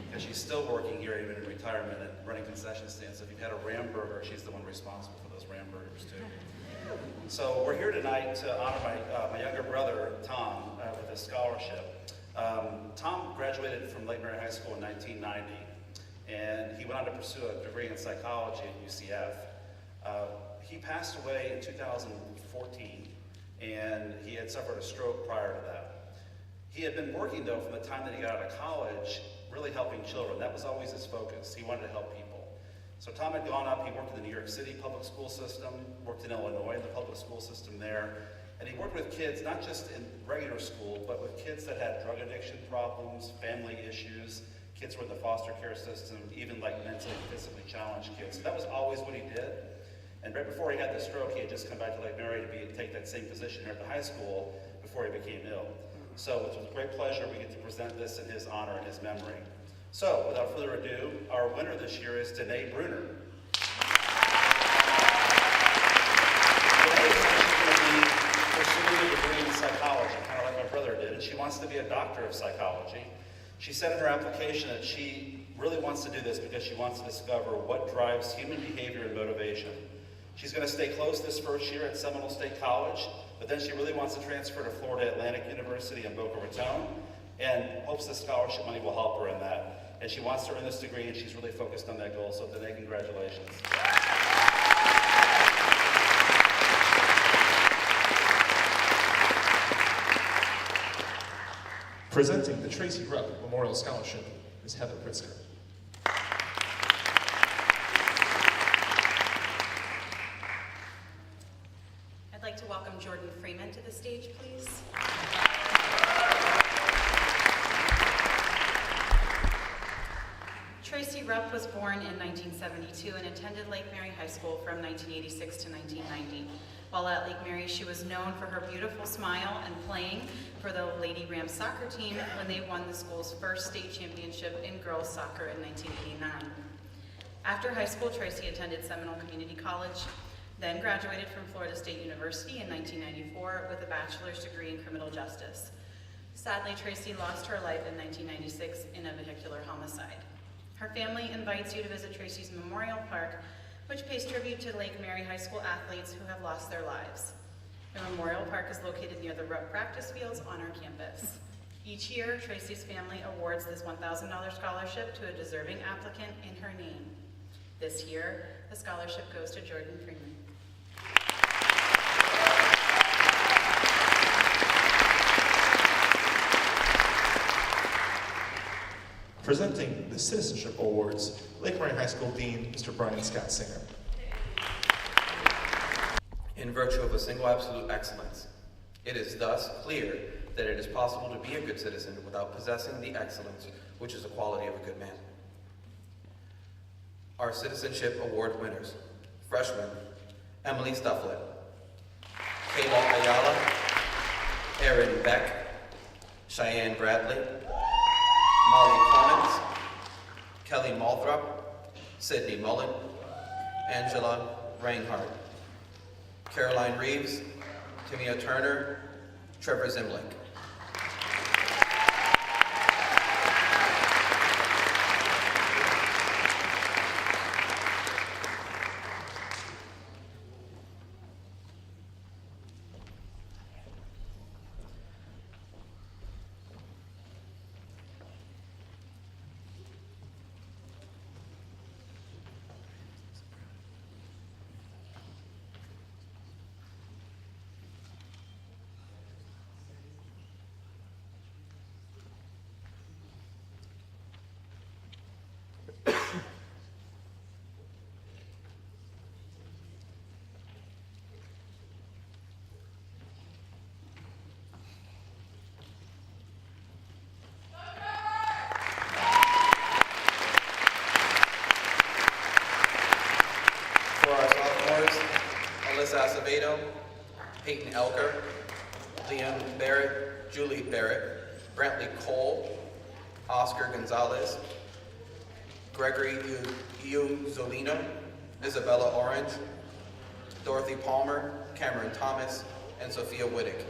because she's still working here even in retirement and running concession stands. If you've had a Ram burger, she's the one responsible for those Ram burgers too. So we're here tonight to honor my younger brother, Tom, with a scholarship. Tom graduated from Lake Mary High School in 1990, and he went on to pursue a degree in psychology at UCF. He passed away in 2014, and he had suffered a stroke prior to that. He had been working, though, from the time that he got out of college, really helping children. That was always his focus. He wanted to help people. So Tom had gone up, he worked in the New York City public school system, worked in Illinois in the public school system there, and he worked with kids, not just in regular school, but with kids that had drug addiction problems, family issues, kids who were in the foster care system, even like mentally and physically challenged kids. So that was always what he did. And right before he had the stroke, he had just come back to Lake Mary to take that same position here at the high school before he became ill. So it's with great pleasure we get to present this in his honor and his memory. So without further ado, our winner this year is Danae Bruner. Danae is going to be pursuing a degree in psychology, kind of like my brother did, and she wants to be a doctor of psychology. She said in her application that she really wants to do this because she wants to discover what drives human behavior and motivation. She's going to stay close this first year at Seminole State College, but then she really wants to transfer to Florida Atlantic University in Boca Raton and hopes the scholarship money will help her in that. And she wants to earn this degree, and she's really focused on that goal. So Danae, congratulations. Presenting the Tracy Rupp Memorial Scholarship is Heather Pritzker. I'd like to welcome Jordan Freeman to the stage, please. Tracy Rupp was born in 1972 and attended Lake Mary High School from 1986 to 1990. While at Lake Mary, she was known for her beautiful smile and playing for the Lady Rams soccer team when they won the school's first state championship in girls soccer in 1989. After high school, Tracy attended Seminole Community College, then graduated from Florida State University in 1994 with a bachelor's degree in criminal justice. Sadly, Tracy lost her life in 1996 in a vehicular homicide. Her family invites you to visit Tracy's Memorial Park, which pays tribute to Lake Mary High School athletes who have lost their lives. The Memorial Park is located near the Rupp practice fields on our campus. Each year, Tracy's family awards this $1,000 scholarship to a deserving applicant in her name. This year, the scholarship goes to Jordan Freeman. Presenting the Citizenship Awards, Lake Mary High School Dean, Mr. Brian Scott Singer. In virtue of a single absolute excellence, it is thus clear that it is possible to be a good citizen without possessing the excellence which is the quality of a good man. Our Citizenship Award winners: freshman Emily Stufflet, Kayla Ayala, Erin Beck, Cheyenne Bradley, Molly Clemens, Kelly Malthrop, Sydney Mullen, Angela Reinhardt, Caroline Reeves, Timia Turner, Trevor Zimlick. Acevedo, Peyton Elker, Liam Barrett, Julie Barrett, Brantley Cole, Oscar Gonzalez, Gregory Iuzzolino, Isabella Orange, Dorothy Palmer, Cameron Thomas, and Sophia Wittick.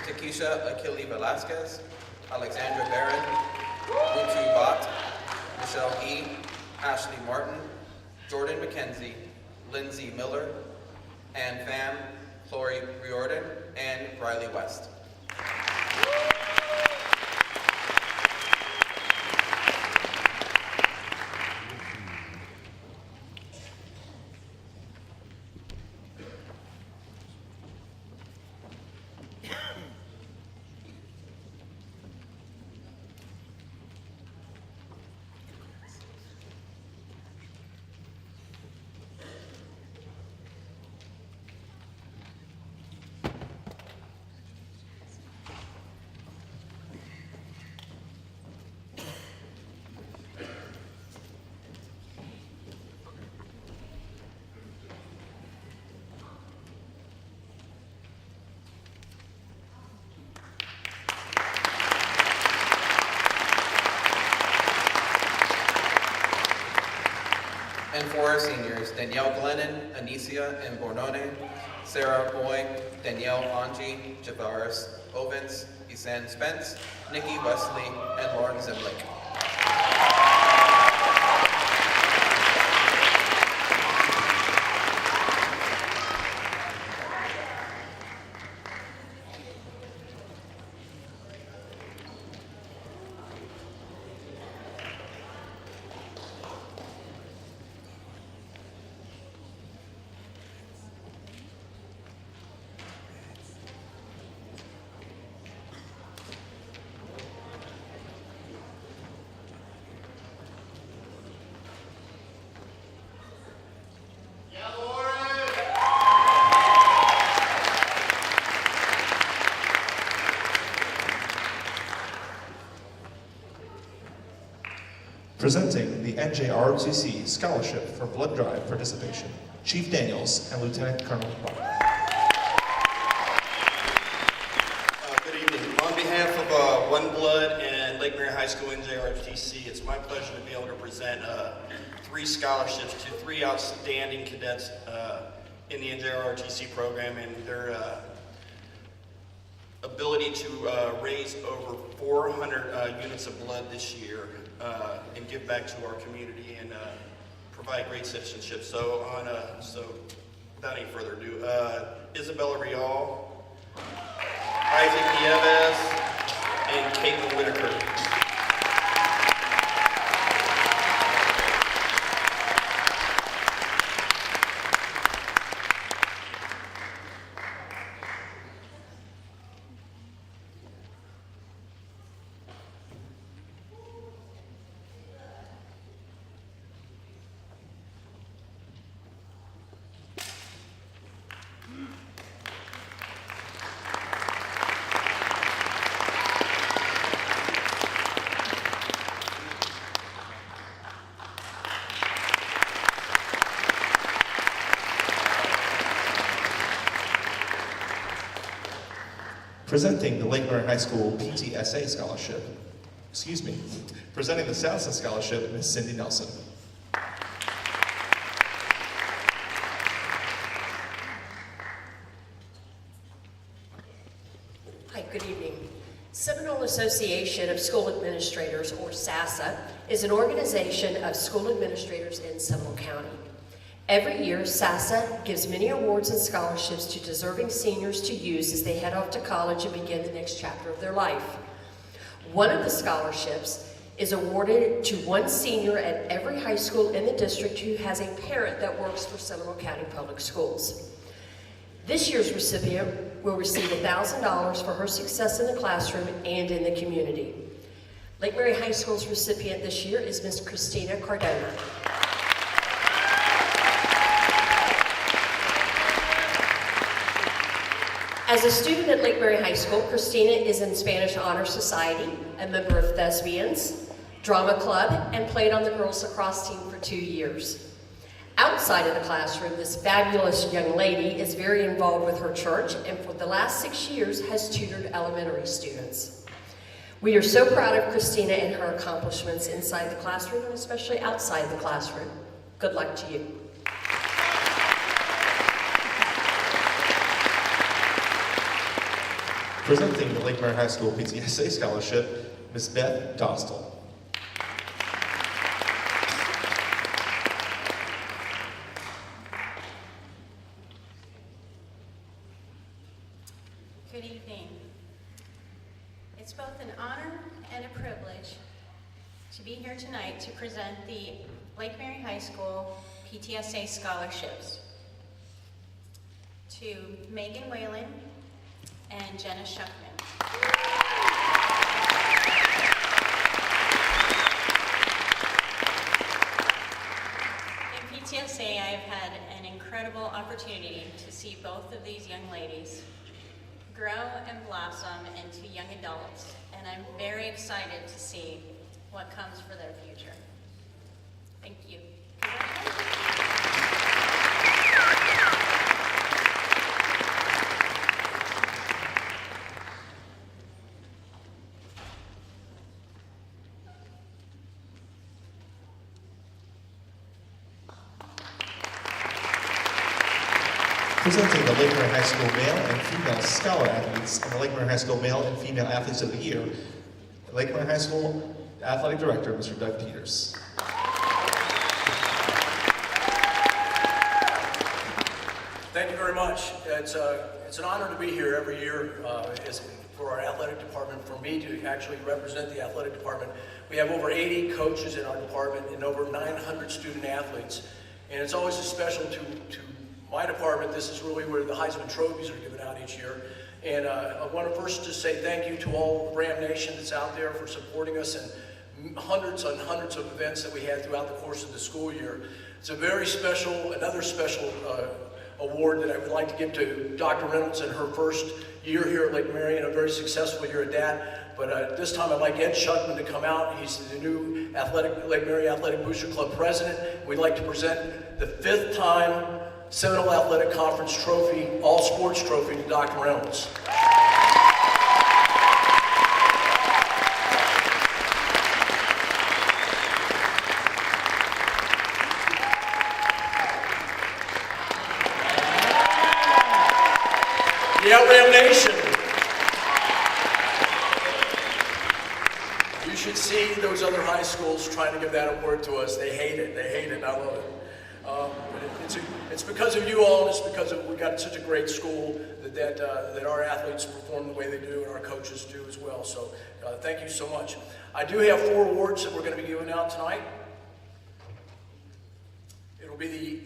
Takesha Keeley Velasquez, Alexandra Barron, Rutu Bott, Michelle E., Ashley Martin, Jordan McKenzie, Lindsay Miller, Ann Pham, Chloe Riordan, and Riley West. And for our seniors, Danielle Glennon, Anicia and Bornone, Sarah Boy, Danielle Angie, Javaris Ovens, Isan Spence, Nikki Wesley, and Lauren Zimlick. Presenting the NJROTC Scholarship for Blood Drive Participation, Chief Daniels and Lieutenant Colonel Buck. Good evening. On behalf of One Blood and Lake Mary High School NJROTC, it's my pleasure to be able to present 3 scholarships to 3 outstanding cadets in the NJROTC program, and their ability to raise over 400 units of blood this year and give back to our community and provide great citizenship. So without any further ado, Isabella Rial, Isaac Nieves, and Caitlin Whitaker. Presenting the Lake Mary High School PTSA Scholarship, presenting the Salsa Scholarship, Ms. Cindy Nelson. Hi, good evening. Seminole Association of School Administrators, or SASA, is an organization of school administrators in Seminole County. Every year, SASA gives many awards and scholarships to deserving seniors to use as they head off to college and begin the next chapter of their life. One of the scholarships is awarded to one senior at every high school in the district who has a parent that works for Seminole County Public Schools. This year's recipient will receive $1,000 for her success in the classroom and in the community. Lake Mary High School's recipient this year is Miss Christina Cardona. As a student at Lake Mary High School, Christina is in Spanish Honor Society, a member of Thespians, Drama Club, and played on the girls lacrosse team for 2 years. Outside of the classroom, this fabulous young lady is very involved with her church and for the last 6 years has tutored elementary students. We are so proud of Christina and her accomplishments inside the classroom and especially outside the classroom. Good luck to you. Presenting the Lake Mary High School PTSA Scholarship, Ms. Beth Dostal. Good evening. It's both an honor and a privilege to be here tonight to present the Lake Mary High School PTSA scholarships to Megan Whalen and Jenna Shuckman. In PTSA, I have had an incredible opportunity to see both of these young ladies grow and blossom into young adults, and I'm very excited to see what comes for their future. Thank you. Presenting the Lake Mary High School Male and Female Scholar Athletes and the Lake Mary High School Male and Female Athletes of the Year, Lake Mary High School Athletic Director, Mr. Doug Peters. Thank you very much. It's an honor to be here every year for our athletic department, for me to actually represent the athletic department. We have over 80 coaches in our department and over 900 student athletes. And it's always a special to my department. This is really where the Heisman trophies are given out each year. And I want to first just say thank you to all Ram Nation that's out there for supporting us and hundreds and hundreds of events that we had throughout the course of the school year. It's a very special, another special award that I would like to give to Dr. Reynolds in her first year here at Lake Mary, and a very successful year at that. But this time I'd like Ed Shuckman to come out. He's the new Lake Mary Athletic Booster Club president. We'd like to present the 5th time Seminole Athletic Conference trophy, all sports trophy, to Dr. Reynolds. Yeah, Ram Nation. You should see those other high schools trying to give that award to us. They hate it. They hate it. I love it. But it's because of you all, and it's because we got such a great school that our athletes perform the way they do, and our coaches do as well. So thank you so much. I do have 4 awards that we're going to be giving out tonight. It'll be the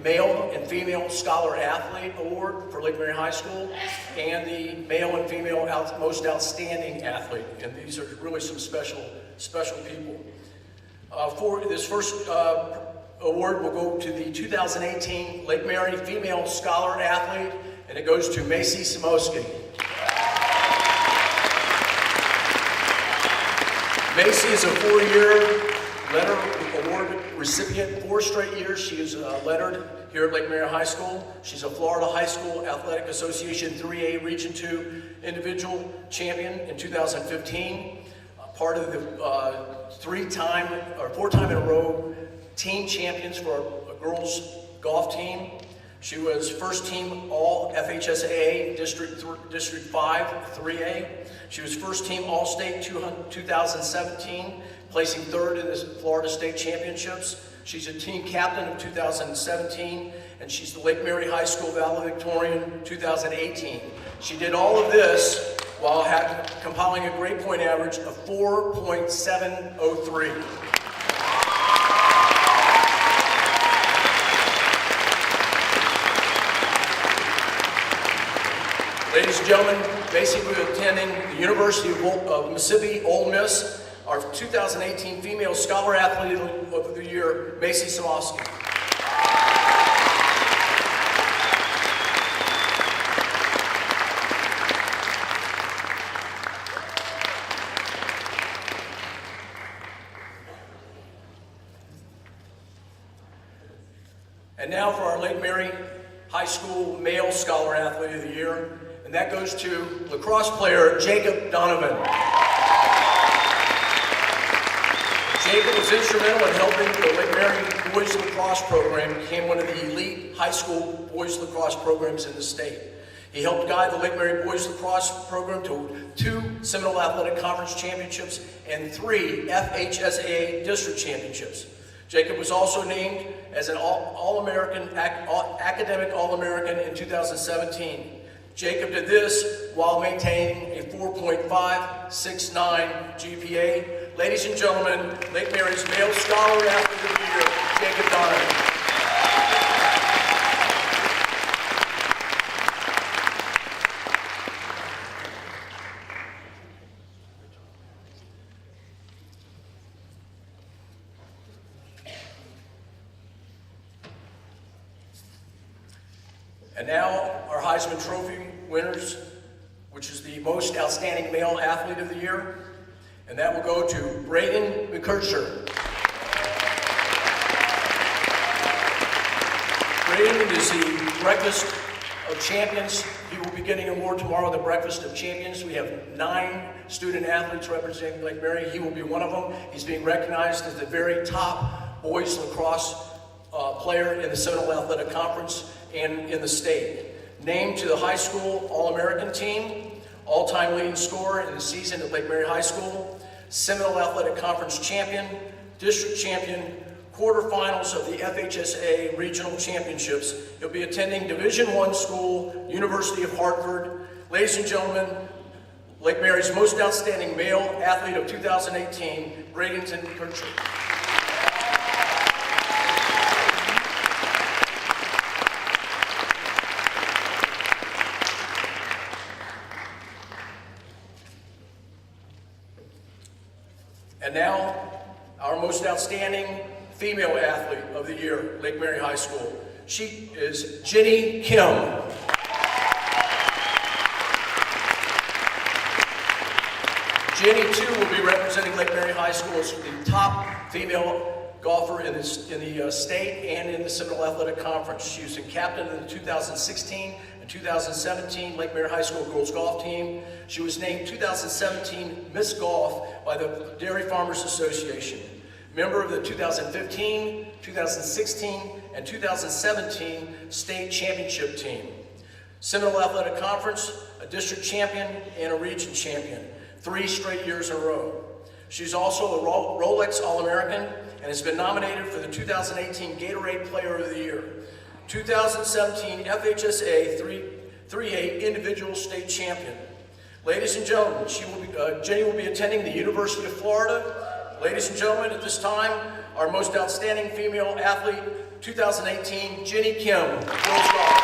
Male and Female Scholar Athlete Award for Lake Mary High School, and the Male and Female Most Outstanding Athlete. And these are really some special people. For this first award will go to the 2018 Lake Mary Female Scholar Athlete, and it goes to Macy Samosky. Macy is a 4-year letter award recipient. 4 straight years she is lettered here at Lake Mary High School. She's a Florida High School Athletic Association 3A Region 2 individual champion in 2015. Part of the 4-time in a row team champions for a girls golf team. She was first team all FHSAA District 5 3A. She was first team All-State 2017, placing 3rd in the Florida State Championships. She's a team captain of 2017, and she's the Lake Mary High School valedictorian 2018. She did all of this while compiling a grade point average of 4.703. Ladies and gentlemen, basically attending the University of Mississippi Ole Miss, our 2018 Female Scholar Athlete of the Year, Macy Samosky. And now for our Lake Mary High School Male Scholar Athlete of the Year, and that goes to lacrosse player Jacob Donovan. Jacob was instrumental in helping the Lake Mary Boys Lacrosse Program become one of the elite high school boys lacrosse programs in the state. He helped guide the Lake Mary Boys Lacrosse Program to 2 Seminole Athletic Conference championships and 3 FHSAA district championships. Jacob was also named as an academic All-American in 2017. Jacob did this while maintaining a 4.569 GPA. Ladies and gentlemen, Lake Mary's Male Scholar Athlete of the Year, Jacob Donovan. And now, our Heisman Trophy winners, which is the most outstanding male athlete of the year, and that will go to Braden McKercher. Braden is the Breakfast of Champions. He will be getting an award tomorrow, the Breakfast of Champions. We have 9 student athletes representing Lake Mary. He will be one of them. He's being recognized as the very top boys lacrosse player in the Seminole Athletic Conference and in the state. Named to the high school All-American team, all-time leading scorer in the season at Lake Mary High School, Seminole Athletic Conference champion, district champion, quarterfinals of the FHSAA regional championships. He'll be attending Division I school, University of Hartford. Ladies and gentlemen, Lake Mary's most outstanding male athlete of 2018, Bradenton Kircher. And now, our most outstanding female athlete of the year, Lake Mary High School. She is Jenny Kim. Jenny, too, will be representing Lake Mary High School as the top female golfer in the state and in the Seminole Athletic Conference. She was captain of the 2016 and 2017 Lake Mary High School girls golf team. She was named 2017 Miss Golf by the Dairy Farmers Association. Member of the 2015, 2016, and 2017 state championship team. Seminole Athletic Conference, a district champion, and a region champion, 3 straight years in a row. She's also a Rolex All-American and has been nominated for the 2018 Gatorade Player of the Year, 2017 FHSA 3A Individual State Champion. Ladies and gentlemen, Jenny will be attending the University of Florida. Ladies and gentlemen, at this time, our most outstanding female athlete, 2018, Jenny Kim, girls golf.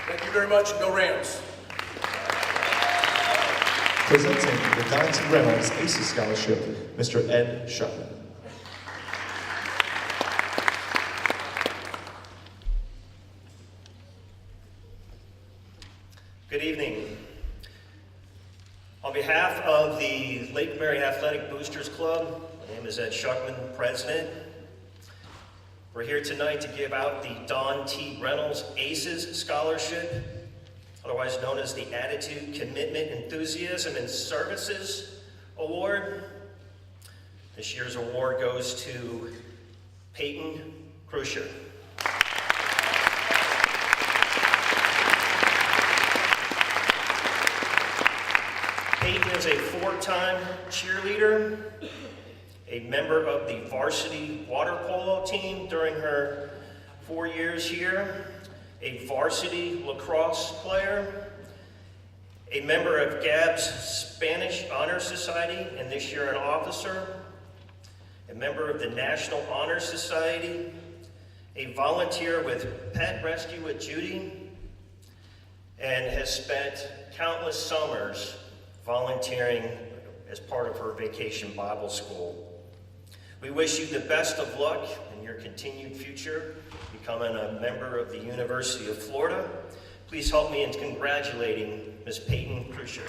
Thank you very much, and go Rams. Presenting the Darlington Reynolds ACES Scholarship, Mr. Ed Shuckman. Good evening. On behalf of the Lake Mary Athletic Boosters Club, my name is Ed Shuckman, President. We're here tonight to give out the Don T. Reynolds ACES Scholarship, otherwise known as the Attitude, Commitment, Enthusiasm, and Services Award. This year's award goes to Peyton Crusher. Peyton is a 4-time cheerleader, a member of the varsity water polo team during her 4 years here, a varsity lacrosse player, a member of Gab's Spanish Honor Society, and this year an officer, a member of the National Honor Society, a volunteer with Pet Rescue with Judy, and has spent countless summers volunteering as part of her Vacation Bible School. We wish you the best of luck in your continued future, becoming a member of the University of Florida. Please help me in congratulating Ms. Peyton Krusher.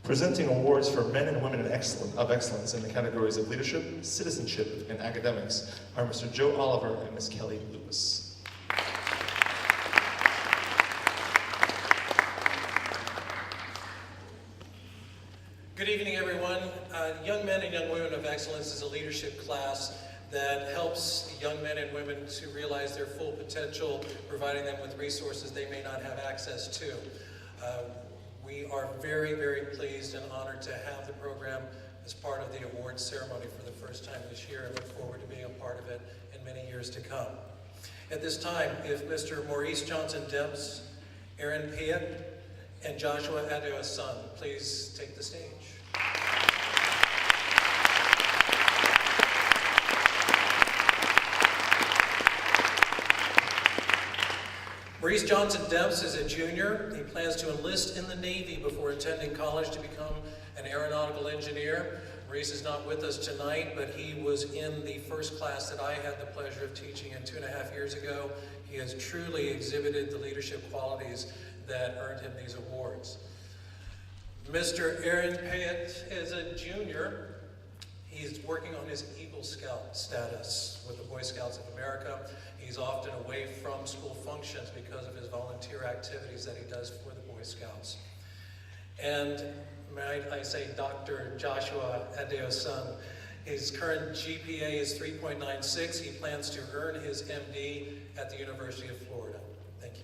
Presenting awards for men and women of excellence in the categories of leadership, citizenship, and academics are Mr. Joe Oliver and Ms. Kelly Lewis. Good evening, everyone. Young Men and Young Women of Excellence is a leadership class that helps young men and women to realize their full potential, providing them with resources they may not have access to. We are very, very pleased and honored to have the program as part of the awards ceremony for the first time this year and look forward to being a part of it in many years to come. At this time, if Mr. Maurice Johnson Demps, Aaron Piet, and Joshua Adeo's son, please take the stage. Maurice Johnson Demps is a junior. He plans to enlist in the Navy before attending college to become an aeronautical engineer. Maurice is not with us tonight, but he was in the first class that I had the pleasure of teaching in 2.5 years ago. He has truly exhibited the leadership qualities that earned him these awards. Mr. Aaron Payet is a junior. He's working on his Eagle Scout status with the Boy Scouts of America. He's often away from school functions because of his volunteer activities that he does for the Boy Scouts. And may I say Dr. Joshua Adeo's son. His current GPA is 3.96. He plans to earn his MD at the University of Florida. Thank you.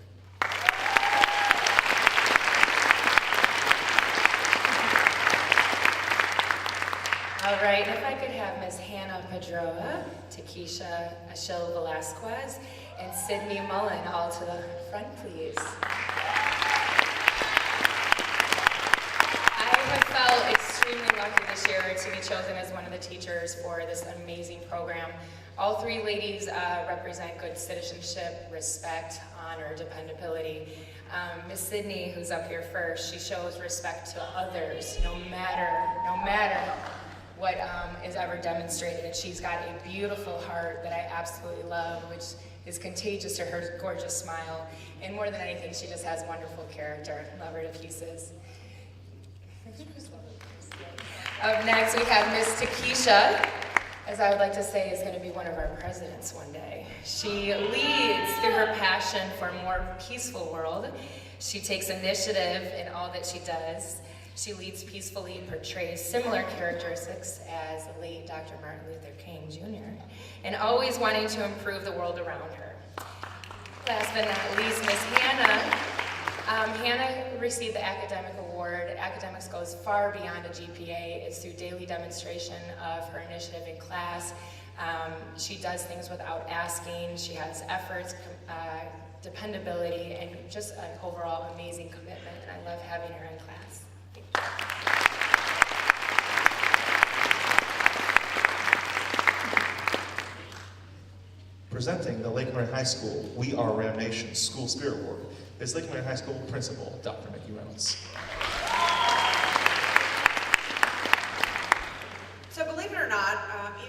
All right, if I could have Ms. Hannah Padroa, Takesha Achille Velasquez, and Sydney Mullen all to the front, please. I have felt extremely lucky this year to be chosen as one of the teachers for this amazing program. All three ladies represent good citizenship, respect, honor, dependability. Miss Sydney, who's up here first, she shows respect to others, no matter what is ever demonstrated. And she's got a beautiful heart that I absolutely love, which is contagious to her gorgeous smile. And more than anything, she just has wonderful character. Love her to pieces. Up next, we have Miss Takesha, as I would like to say, is going to be one of our presidents one day. She leads through her passion for a more peaceful world. She takes initiative in all that she does. She leads peacefully and portrays similar characteristics as the late Dr. Martin Luther King Jr., and always wanting to improve the world around her. Last but not least, Miss Hannah. Hannah received the academic award. Academics goes far beyond a GPA. It's through daily demonstration of her initiative in class. She does things without asking. She has efforts, dependability, and just an overall amazing commitment. And I love having her in class. Presenting the Lake Mary High School We Are Ram Nation School Spirit Award is Lake Mary High School Principal, Dr. Mickey Reynolds. So believe it or not,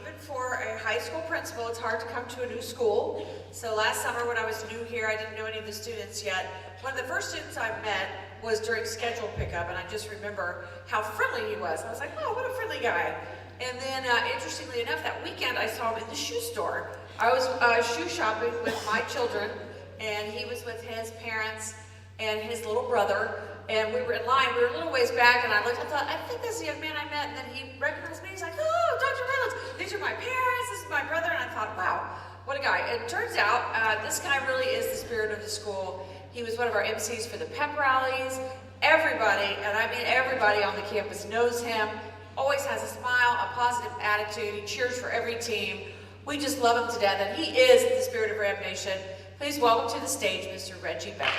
even for a high school principal, it's hard to come to a new school. So last summer when I was new here, I didn't know any of the students yet. One of the first students I met was during schedule pickup, and I just remember how friendly he was. I was like, oh, what a friendly guy. And then, interestingly enough, that weekend I saw him in the shoe store. I was shoe shopping with my children, and he was with his parents and his little brother, and we were in line. We were a little ways back, and I looked, I thought, I think that's the young man I met, and then he recognized me. He's like, oh, Dr. Reynolds. these are my parents, this is my brother, and I thought, wow, what a guy. It turns out this guy really is the spirit of the school. He was one of our MCs for the pep rallies. Everybody, and I mean everybody on the campus knows him, always has a smile, a positive attitude. He cheers for every team. We just love him to death, and he is the spirit of Ram Nation. Please welcome to the stage, Mr. Reggie Becker.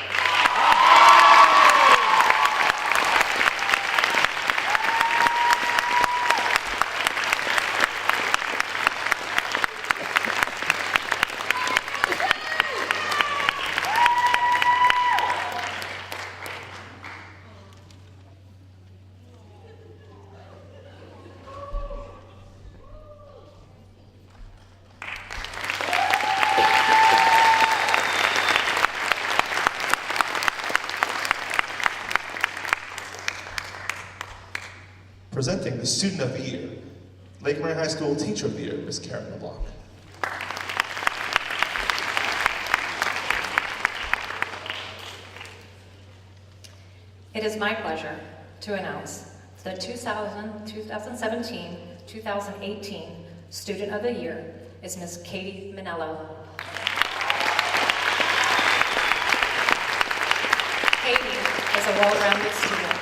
Presenting the Student of the Year, Lake Mary High School Teacher of the Year, Ms. Karen LeBlanc. It is my pleasure to announce the 2017-2018 Student of the Year is Ms. Katie Minello. Katie is a well-rounded student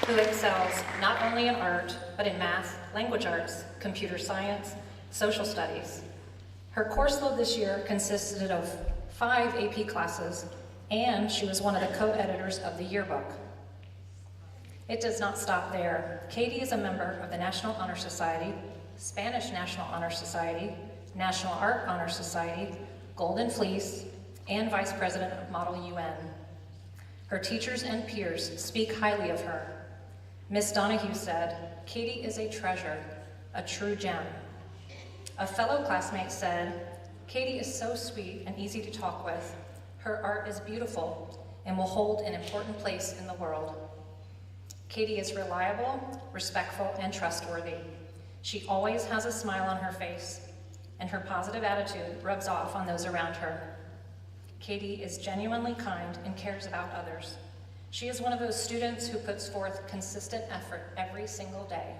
who excels not only in art, but in math, language arts, computer science, social studies. Her course load this year consisted of 5 AP classes, and she was one of the co-editors of the yearbook. It does not stop there. Katie is a member of the National Honor Society, Spanish National Honor Society, National Art Honor Society, Golden Fleece, and Vice President of Model UN. Her teachers and peers speak highly of her. Miss Donahue said, "Katie is a treasure, a true gem." A fellow classmate said, "Katie is so sweet and easy to talk with. Her art is beautiful and will hold an important place in the world." Katie is reliable, respectful, and trustworthy. She always has a smile on her face, and her positive attitude rubs off on those around her. Katie is genuinely kind and cares about others. She is one of those students who puts forth consistent effort every single day.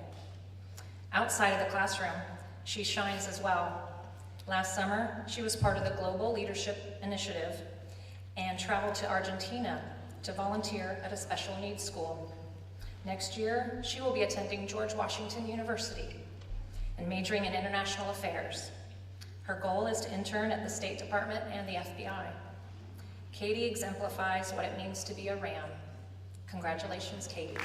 Outside of the classroom, she shines as well. Last summer, she was part of the Global Leadership Initiative and traveled to Argentina to volunteer at a special needs school. Next year, she will be attending George Washington University and majoring in international affairs. Her goal is to intern at the State Department and the FBI. Katie exemplifies what it means to be a Ram. Congratulations, Katie.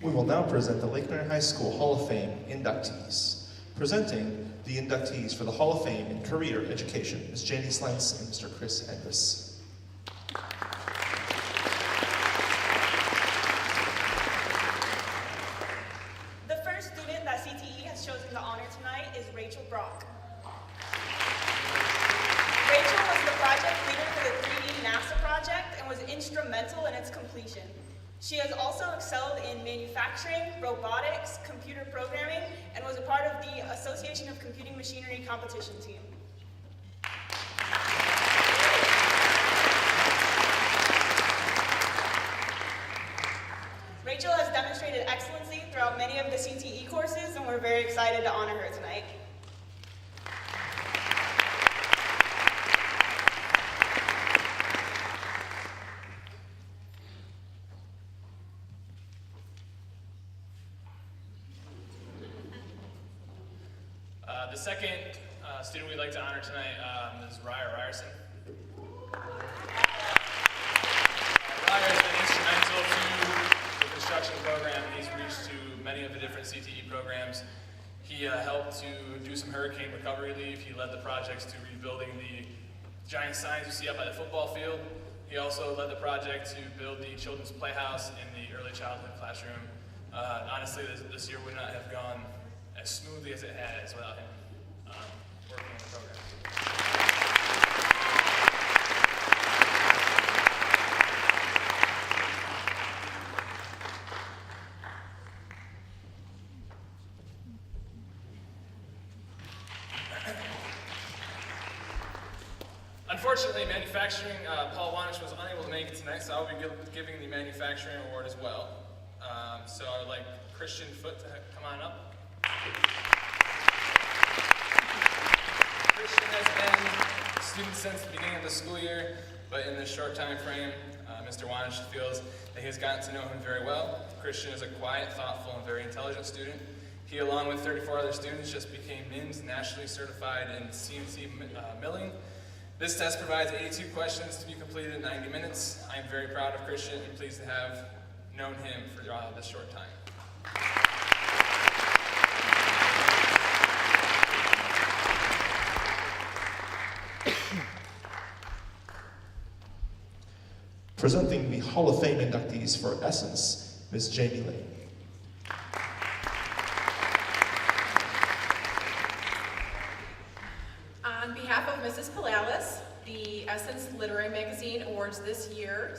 We will now present the Lake Mary High School Hall of Fame inductees. Presenting the inductees for the Hall of Fame in Career Education, Ms. Janie Slentz and Mr. Chris Endres. The first student that CTE has chosen to honor tonight is Rachel Brock. Rachel was the project leader for the 3D NASA project and was instrumental in its completion. She has also excelled in manufacturing, robotics, computer programming, and was a part of the Association of Computing Machinery competition team. Rachel has demonstrated excellency throughout many of the CTE courses, and we're very excited to honor her tonight. The second student we'd like to honor tonight is Ryer Ryerson. Ryer has been instrumental to the construction program. He's reached to many of the different CTE programs. He helped to do some hurricane recovery relief. He led the projects to rebuilding the giant signs you see up by the football field. He also led the project to build the children's playhouse in the early childhood classroom. Honestly, this year would not have gone as smoothly as it has without him working on the program. Unfortunately, manufacturing, Paul Wanish was unable to make it tonight, so I will be giving the manufacturing award as well. So I would like Christian Foote to come on up. Christian has been a student since the beginning of the school year, but in this short time frame, Mr. Wanish feels that he has gotten to know him very well. Christian is a quiet, thoughtful, and very intelligent student. He, along with 34 other students, just became NIMS nationally certified in CNC milling. This test provides 82 questions to be completed in 90 minutes. I am very proud of Christian and pleased to have known him for this short time. Presenting the Hall of Fame inductees for Essence, Ms. Jamie Lane. On behalf of Mrs. Palalis, the Essence Literary Magazine awards this year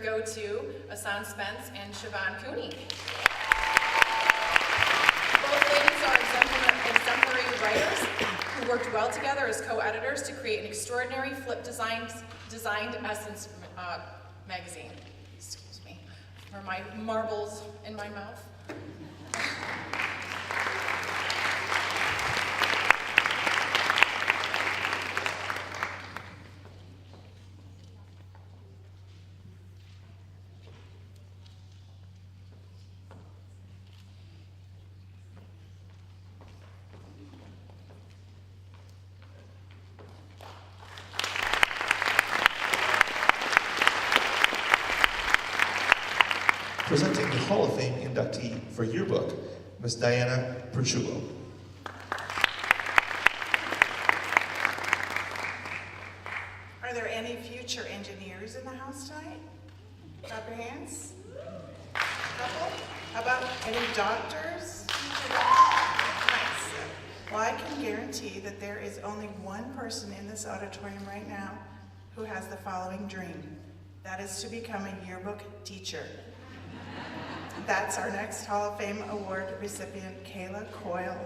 go to Asan Spence and Siobhan Cooney. Both ladies are exemplary writers who worked well together as co-editors to create an extraordinary flip-designed Essence magazine. Excuse me for my marbles in my mouth. Presenting the Hall of Fame inductee for yearbook, Ms. Diana Perchulo. Are there any future engineers in the house tonight? Clap your hands. Couple? How about any doctors? Nice. Well, I can guarantee that there is only one person in this auditorium right now who has the following dream. That is to become a yearbook teacher. That's our next Hall of Fame award recipient, Kayla Coyle.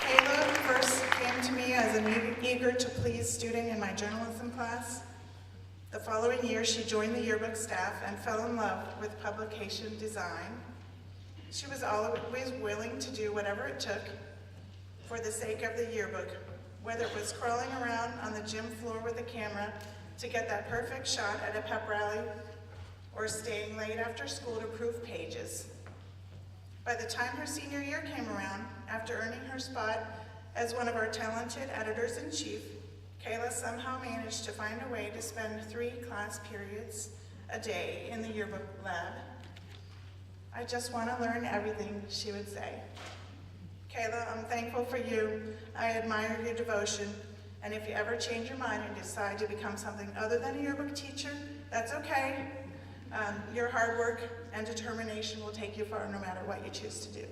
Kayla first came to me as an eager to please student in my journalism class. The following year, she joined the yearbook staff and fell in love with publication design. She was always willing to do whatever it took for the sake of the yearbook, whether it was crawling around on the gym floor with a camera to get that perfect shot at a pep rally, or staying late after school to proof pages. By the time her senior year came around, after earning her spot as one of our talented editors-in-chief, Kayla somehow managed to find a way to spend 3 class periods a day in the yearbook lab. I just want to learn everything, she would say. Kayla, I'm thankful for you. I admire your devotion. And if you ever change your mind and decide to become something other than a yearbook teacher, that's okay. Your hard work and determination will take you far no matter what you choose to do.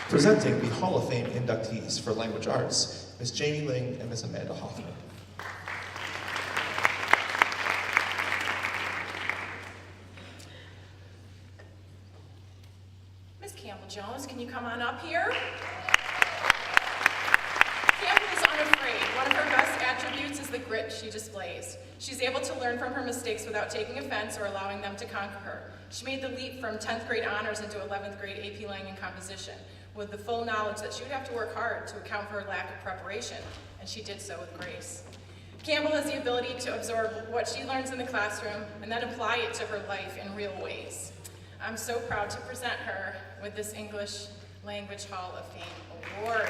Presenting the Hall of Fame inductees for language arts, Ms. Jamie Ling and Ms. Amanda Hoffman. Jones, can you come on up here? Campbell is unafraid. One of her best attributes is the grit she displays. She's able to learn from her mistakes without taking offense or allowing them to conquer her. She made the leap from 10th grade honors into 11th grade AP Lang and composition with the full knowledge that she would have to work hard to account for her lack of preparation, and she did so with grace. Campbell has the ability to absorb what she learns in the classroom and then apply it to her life in real ways. I'm so proud to present her with this English Language Hall of Fame award.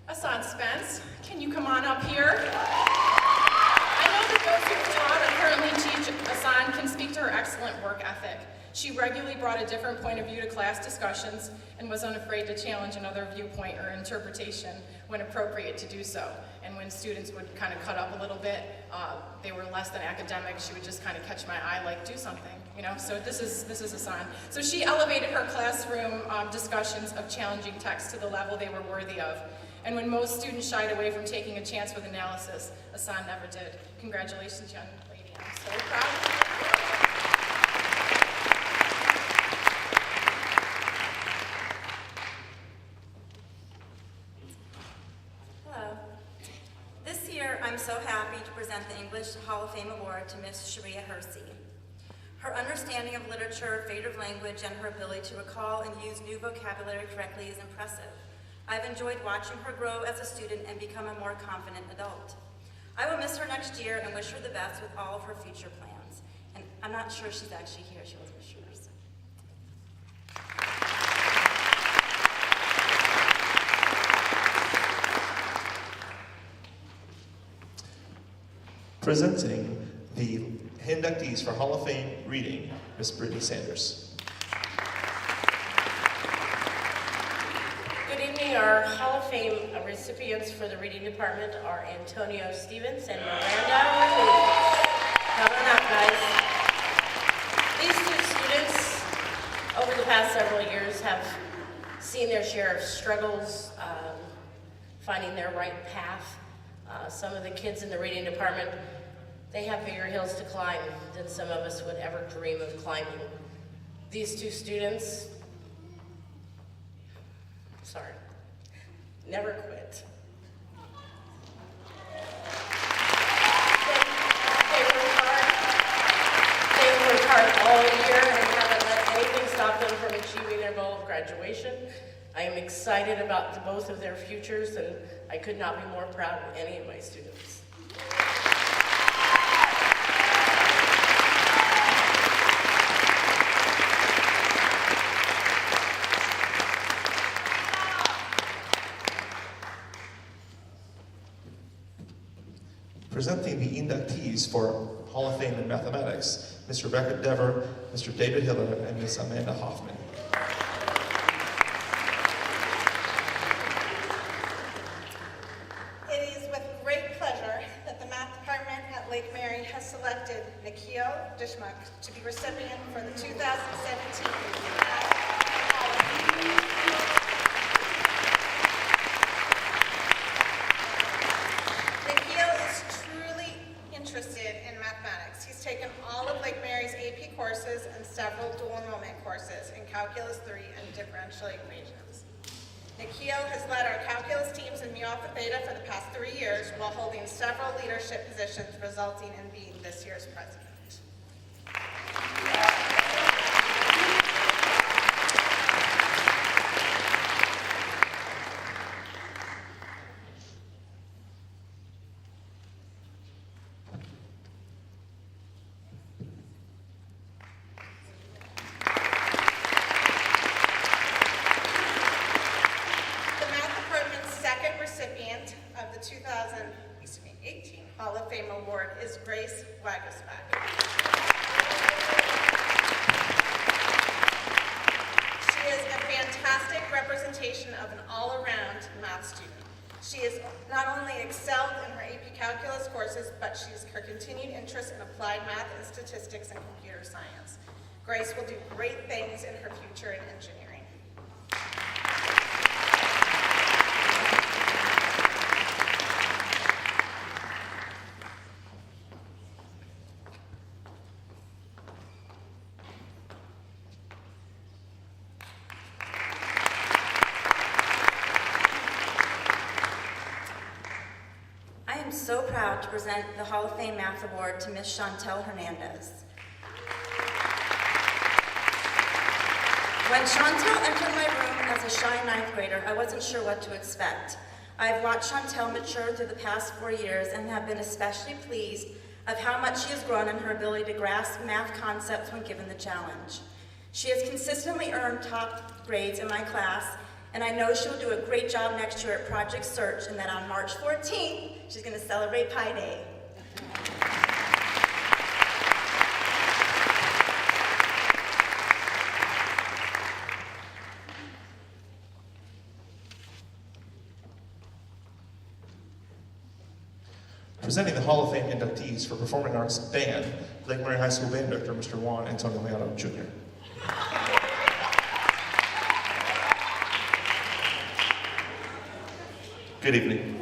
Asan Spence, can you come on up here? I know that those who taught or currently teach Asan can speak to her excellent work ethic. She She regularly brought a different point of view to class discussions and was unafraid to challenge another viewpoint or interpretation when appropriate to do so. And when students would kind of cut up a little bit, they were less than academic, she would just kind of catch my eye like, do something, you know? So this is a sign. So she elevated her classroom discussions of challenging text to the level they were worthy of. And when most students shied away from taking a chance with analysis, Asan never did. Congratulations, young lady. I'm so proud of you. Hello. This year, I'm so happy to present the English Hall of Fame Award to Miss Sharia Hersey. Her understanding of literature, figurative language, and her ability to recall and use new vocabulary correctly is impressive. I've enjoyed watching her grow as a student and become a more confident adult. I will miss her next year and wish her the best with all of her future plans. And I'm not sure she's actually here, she wasn't sure. So. Presenting the inductees for Hall of Fame reading, Miss Brittany Sanders. Good evening. Our Hall of Fame recipients for the reading department are Antonio Stevens and Miranda Martinez. Come on up, guys. These two students, over the past several years, have seen their share of struggles, finding their right path. Some of the kids in the reading department, they have bigger hills to climb than some of us would ever dream of climbing. These two students, never quit. They worked hard all year and haven't let anything stop them from achieving their goal of graduation. I am excited about both of their futures, and I could not be more proud of any of my students. Presenting the inductees for Hall of Fame in Mathematics, Ms. Rebecca Dever, Mr. David Hiller, and Ms. Amanda Hoffman. It is with great pleasure that the math department at Lake Mary has selected Nikhil Dishmukh to be recipient for the 2017 Nikhil is truly interested in mathematics. He's taken all of Lake Mary's AP courses and several dual enrollment courses in Calculus 3 and differential equations. Nikhil has led our calculus teams in Mu Alpha Theta for the past 3 years while holding several leadership positions, resulting in being this year's president. The math department's second recipient of the 2018 Hall of Fame Award is Grace Wagesbach. She is a fantastic representation of an all-around math student. She has not only excelled in her AP Calculus courses, but her continued interest in applied math and statistics and computer science. Grace will do great things in her future in engineering. I am so proud to present the Hall of Fame Math Award to Miss Chantel Hernandez. When Chantel entered my room as a shy ninth grader, I wasn't sure what to expect. I've watched Chantel mature through the past 4 years and have been especially pleased of how much she has grown in her ability to grasp math concepts when given the challenge. She has consistently earned top grades in my class, and I know she'll do a great job next year at Project Search, and that on March 14th, she's going to celebrate Pi Day. Presenting the Hall of Fame inductees for Performing Arts Band, Lake Mary High School Band Director, Mr. Juan Antonio Leano, Jr. Good evening.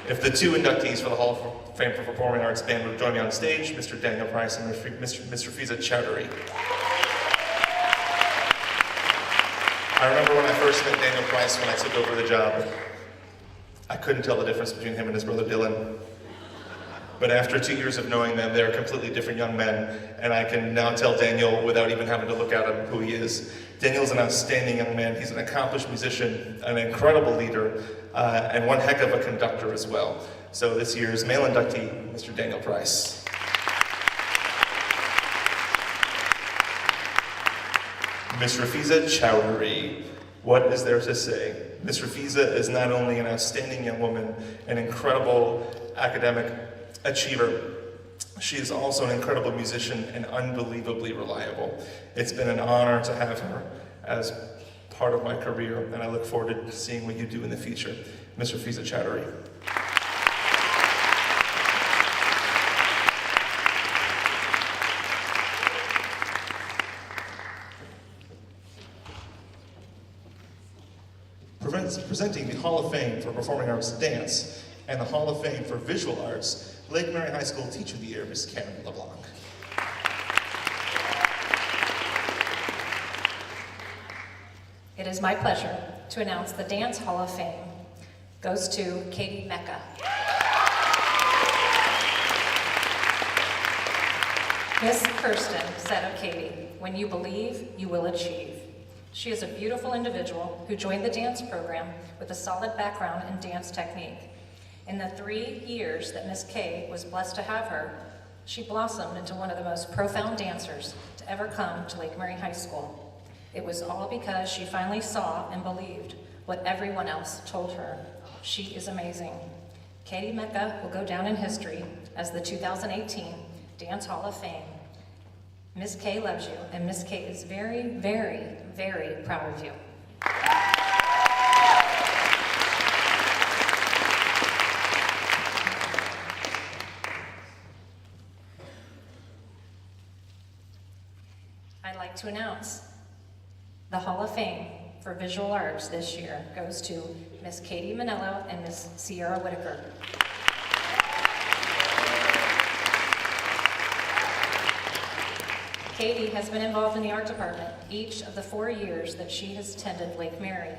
If the two inductees for the Hall of Fame for Performing Arts Band would join me on stage, Mr. Daniel Price and Mr. Fiza Chowdhury. I remember when I first met Daniel Price when I took over the job, I couldn't tell the difference between him and his brother Dylan. But after 2 years of knowing them, they're completely different young men, and I can now tell Daniel, without even having to look at him, who he is. Daniel's an outstanding young man. He's an accomplished musician, an incredible leader, and one heck of a conductor as well. So this year's male inductee, Mr. Daniel Price. Ms. Rafiza Chowdhury. What is there to say? Ms. Rafiza is not only an outstanding young woman, an incredible academic achiever, she is also an incredible musician and unbelievably reliable. It's been an honor to have her as part of my career, and I look forward to seeing what you do in the future. Ms. Rafiza Chowdhury. Presenting the Hall of Fame for Performing Arts Dance and the Hall of Fame for Visual Arts, Lake Mary High School Teacher of the Year, Ms. Karen LeBlanc. It is my pleasure to announce the Dance Hall of Fame goes to Katie Mecca. Miss Kirsten said of Katie, "When you believe, you will achieve." She is a beautiful individual who joined the dance program with a solid background in dance technique. In the 3 years that Miss K was blessed to have her, she blossomed into one of the most profound dancers to ever come to Lake Mary High School. It was all because she finally saw and believed what everyone else told her. She is amazing. Katie Mecca will go down in history as the 2018 Dance Hall of Fame. Miss K loves you, and Miss K is very, very, very proud of you. I'd like to announce the Hall of Fame for Visual Arts this year goes to Miss Katie Manello and Miss Sierra Whitaker. Katie has been involved in the art department each of the 4 years that she has attended Lake Mary.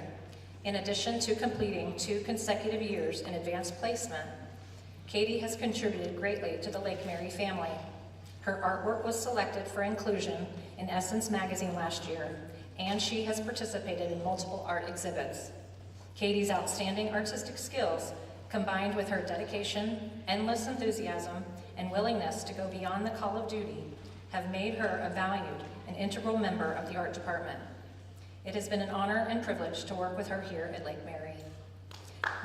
In addition to completing 2 consecutive years in advanced placement, Katie has contributed greatly to the Lake Mary family. Her artwork was selected for inclusion in Essence magazine last year, and she has participated in multiple art exhibits. Katie's outstanding artistic skills, combined with her dedication, endless enthusiasm, and willingness to go beyond the call of duty, have made her a valued and integral member of the art department. It has been an honor and privilege to work with her here at Lake Mary.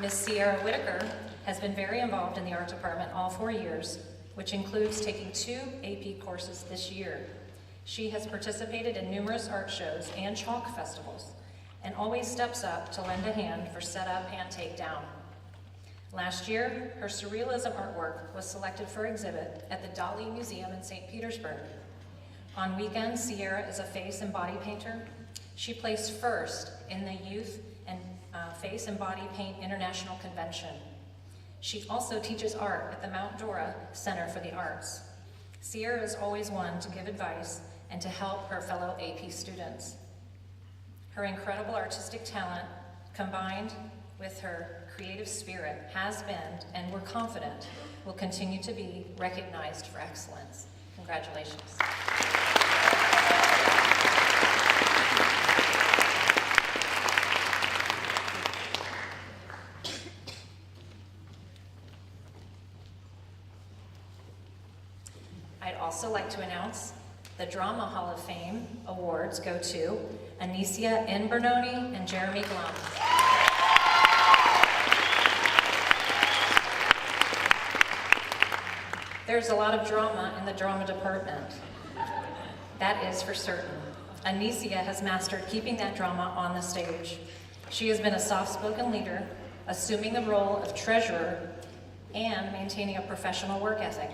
Miss Sierra Whitaker has been very involved in the art department all 4 years, which includes taking 2 AP courses this year. She has participated in numerous art shows and chalk festivals, and always steps up to lend a hand for setup and takedown. Last year, her surrealism artwork was selected for exhibit at the Dali Museum in St. Petersburg. On weekends, Sierra is a face and body painter. She placed first in the Youth and Face and Body Paint International Convention. She also teaches art at the Mount Dora Center for the Arts. Sierra is always one to give advice and to help her fellow AP students. Her incredible artistic talent, combined with her creative spirit, has been, and we're confident, will continue to be recognized for excellence. Congratulations. I'd also like to announce the Drama Hall of Fame awards go to Anicia N. Bernoni and Jeremy Glum. There's a lot of drama in the drama department. That is for certain. Anicia has mastered keeping that drama on the stage. She has been a soft-spoken leader, assuming the role of treasurer and maintaining a professional work ethic.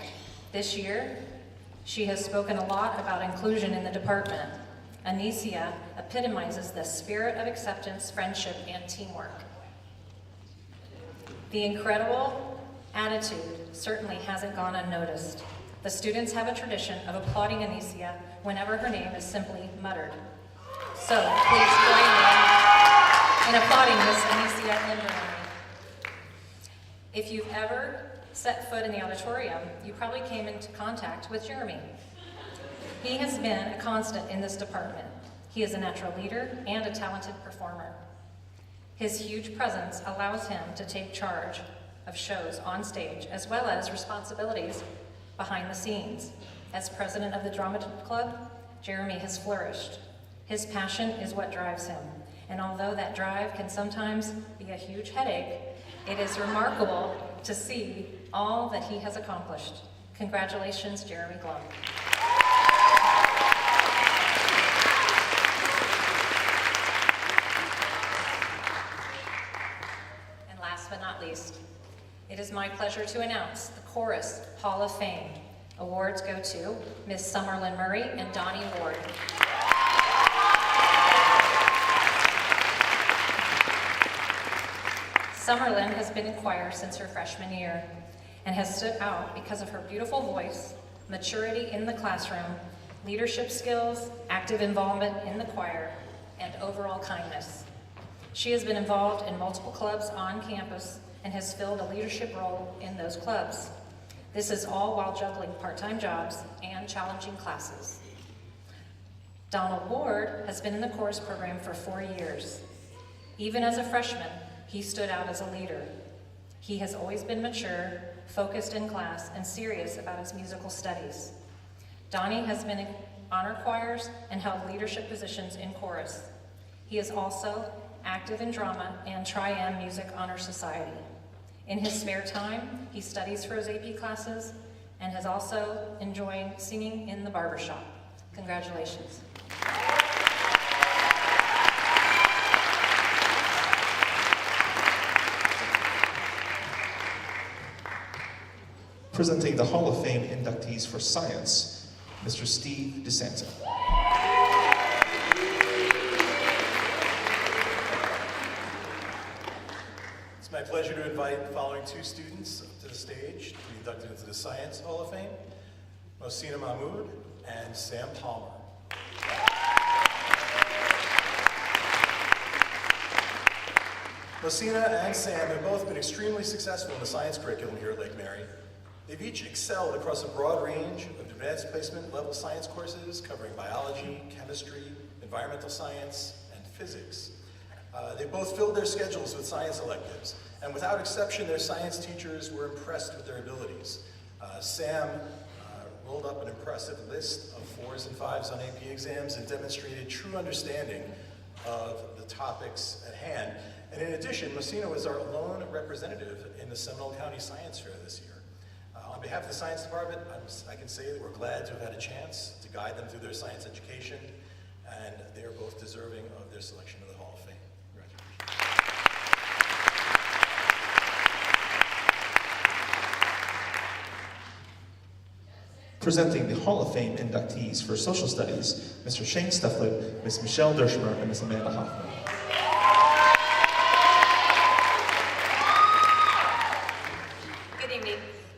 This year, she has spoken a lot about inclusion in the department. Anicia epitomizes the spirit of acceptance, friendship, and teamwork. The incredible attitude certainly hasn't gone unnoticed. The students have a tradition of applauding Anicia whenever her name is simply muttered. So please join me in applauding Miss Anicia Limberley. If you've ever set foot in the auditorium, you probably came into contact with Jeremy. He has been a constant in this department. He is a natural leader and a talented performer. His huge presence allows him to take charge of shows on stage, as well as responsibilities behind the scenes. As president of the Drama Club, Jeremy has flourished. His passion is what drives him, and although that drive can sometimes be a huge headache, it is remarkable to see all that he has accomplished. Congratulations, Jeremy Glum. And last but not least, it is my pleasure to announce the Chorus Hall of Fame. Awards go to Ms. Summerlin Murray and Donnie Ward. Summerlin has been in choir since her freshman year and has stood out because of her beautiful voice, maturity in the classroom, leadership skills, active involvement in the choir, and overall kindness. She has been involved in multiple clubs on campus and has filled a leadership role in those clubs. This is all while juggling part-time jobs and challenging classes. Donald Ward has been in the chorus program for 4 years. Even as a freshman, he stood out as a leader. He has always been mature, focused in class, and serious about his musical studies. Donnie has been in honor choirs and held leadership positions in chorus. He is also active in drama and Tri-M Music Honor Society. In his spare time, he studies for his AP classes and has also enjoyed singing in the barbershop. Congratulations. Presenting the Hall of Fame inductees for science, Mr. Steve DeSanta. It's my pleasure to invite the following two students up to the stage to be inducted into the Science Hall of Fame, Mosina Mahmood and Sam Palmer. Mosina and Sam have both been extremely successful in the science curriculum here at Lake Mary. They've each excelled across a broad range of advanced placement level science courses covering biology, chemistry, environmental science, and physics. They both filled their schedules with science electives, and without exception, their science teachers were impressed with their abilities. Sam rolled up an impressive list of 4s and 5s on AP exams and demonstrated true understanding of the topics at hand. And in addition, Mosina was our lone representative in the Seminole County Science Fair this year. On behalf of the Science Department, I can say that we're glad to have had a chance to guide them through their science education, and they are both deserving of their selection to the Hall of Fame. Presenting the Hall of Fame inductees for social studies, Mr. Shane Stufflet, Ms. Michelle Dershmer, and Ms. Amanda Hoffman.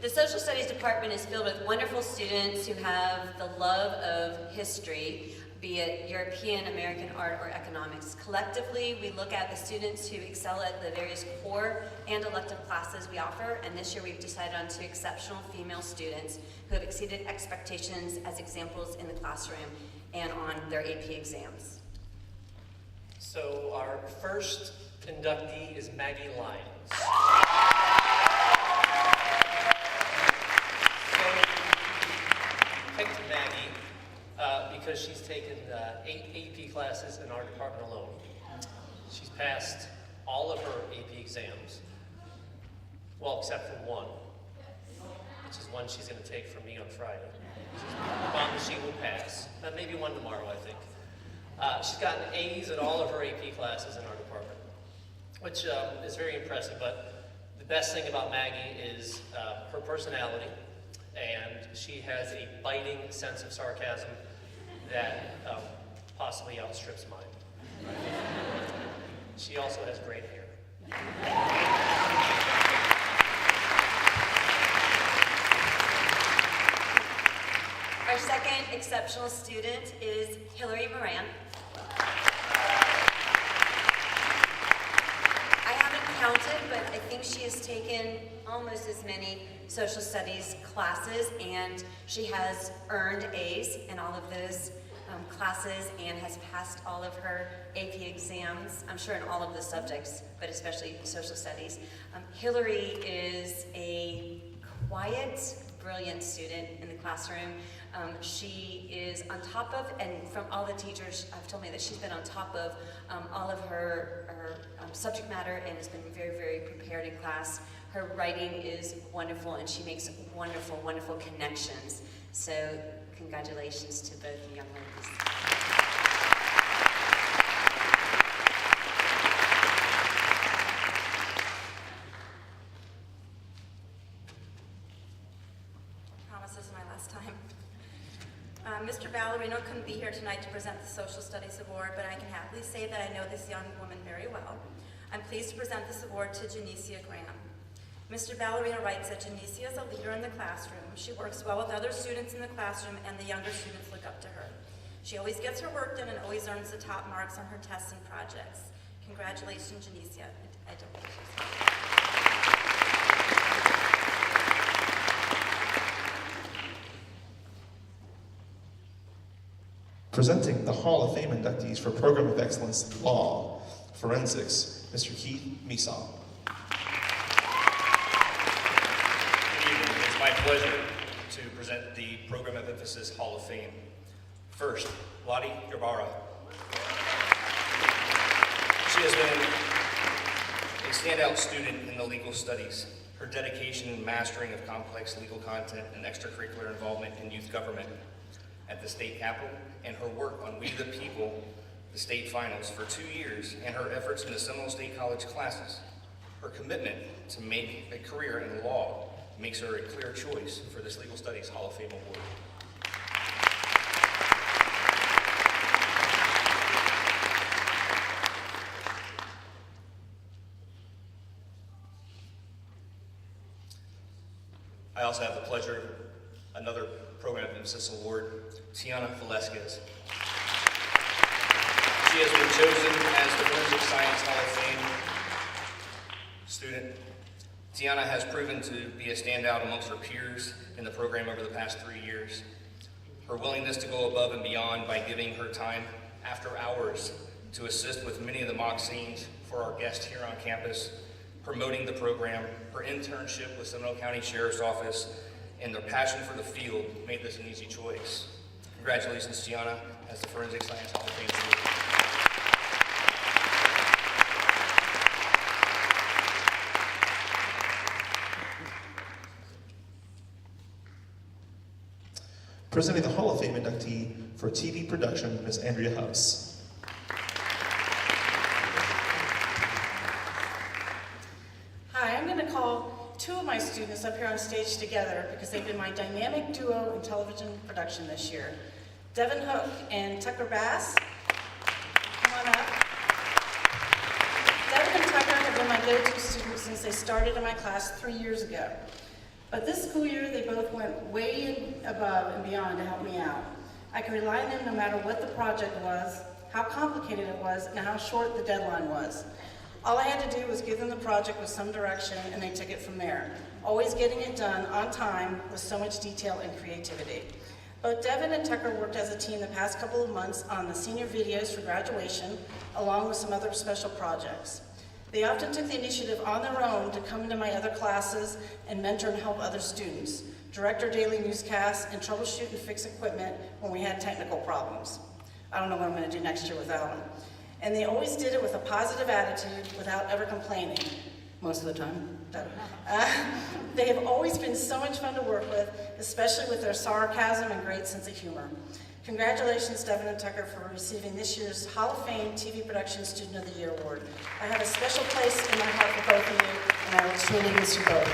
The Social Studies Department is filled with wonderful students who have the love of history, be it European, American art, or economics. Collectively, we look at the students who excel at the various core and elective classes we offer, and this year we've decided on 2 exceptional female students who have exceeded expectations as examples in the classroom and on their AP exams. So our first inductee is Maggie Lyons. Picked Maggie because she's taken 8 AP classes in our department alone. She's passed all of her AP exams, well, except for one, which is one she's going to take from me on Friday. She's promised she will pass. Maybe one tomorrow, I think. She's gotten A's in all of her AP classes in our department. which is very impressive. But the best thing about Maggie is her personality, and she has a biting sense of sarcasm that possibly outstrips mine. She also has great hair. Our second exceptional student is Hillary Moran. I haven't counted, but I think she has taken almost as many social studies classes, and she has earned A's in all of those classes and has passed all of her AP exams, I'm sure in all of the subjects, but especially social studies. Hillary is a quiet, brilliant student in the classroom. She is on top of, and from all the teachers have told me that she's been on top of all of her subject matter and has been very, very prepared in class. Her writing is wonderful, and she makes wonderful, wonderful connections. So congratulations to both the young ladies. Promise this is my last time. Mr. Ballerino couldn't be here tonight to present the Social Studies Award, but I can happily say that I know this young woman very well. I'm pleased to present this award to Janicia Graham. Mr. Ballerino writes that Janicia is a leader in the classroom. She works well with other students in the classroom, and the younger students look up to her. She always gets her work done and always earns the top marks on her tests and projects. Congratulations, Janicia. I don't think she's... Presenting the Hall of Fame inductees for Program of Excellence Law, Forensics, Mr. Keith Meesaw. Good evening. It's my pleasure to present the Program of Emphasis Hall of Fame. First, Lottie Yarbara. She has been a standout student in the legal studies. Her dedication and mastering of complex legal content and extracurricular involvement in youth government at the state capitol, and her work on We the People, the state finals for 2 years, and her efforts in the Seminole State College classes. Her commitment to make a career in law makes her a clear choice for this Legal Studies Hall of Fame Award. I also have the pleasure of another Program of Emphasis Award, Tiana Velasquez. She has been chosen as the Forensic Science Hall of Fame student. Tiana has proven to be a standout amongst her peers in the program over the past 3 years. Her willingness to go above and beyond by giving her time after hours to assist with many of the mock scenes for our guests here on campus, promoting the program, her internship with Seminole County Sheriff's Office, and their passion for the field made this an easy choice. Congratulations, Tiana, as the Forensic Science Hall of Fame student. Presenting the Hall of Fame inductee for TV production, Ms. Andrea Hubbs. Hi, I'm going to call two of my students up here on stage together because they've been my dynamic duo in television production this year. Devin Hook and Tucker Bass. Come on up. Devin and Tucker have been my go-to students since they started in my class 3 years ago. But this school year, they both went way above and beyond to help me out. I could rely on them no matter what the project was, how complicated it was, and how short the deadline was. All I had to do was give them the project with some direction, and they took it from there, always getting it done on time with so much detail and creativity. Both Devin and Tucker worked as a team the past couple of months on the senior videos for graduation, along with some other special projects. They often took the initiative on their own to come into my other classes and mentor and help other students, direct our daily newscasts, and troubleshoot and fix equipment when we had technical problems. I don't know what I'm going to do next year without them. And they always did it with a positive attitude without ever complaining, most of the time. They have always been so much fun to work with, especially with their sarcasm and great sense of humor. Congratulations, Devin and Tucker, for receiving this year's Hall of Fame TV Production Student of the Year Award. I have a special place in my heart for both of you, and I will truly miss you both.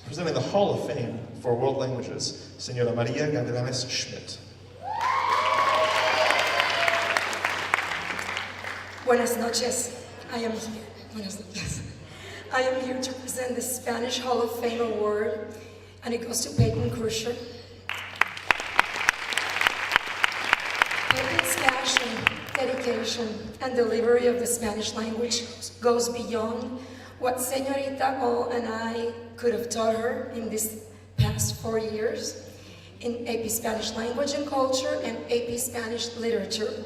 Presenting the Hall of Fame for World Languages, Señora Maria Gavilanes Schmidt. Buenas noches. I am here. Buenas noches. I am here to present the Spanish Hall of Fame Award, and it goes to Peyton Crusher. Peyton's passion, dedication, and delivery of the Spanish language goes beyond what Señorita O and I could have taught her in these past 4 years in AP Spanish Language and Culture and AP Spanish Literature.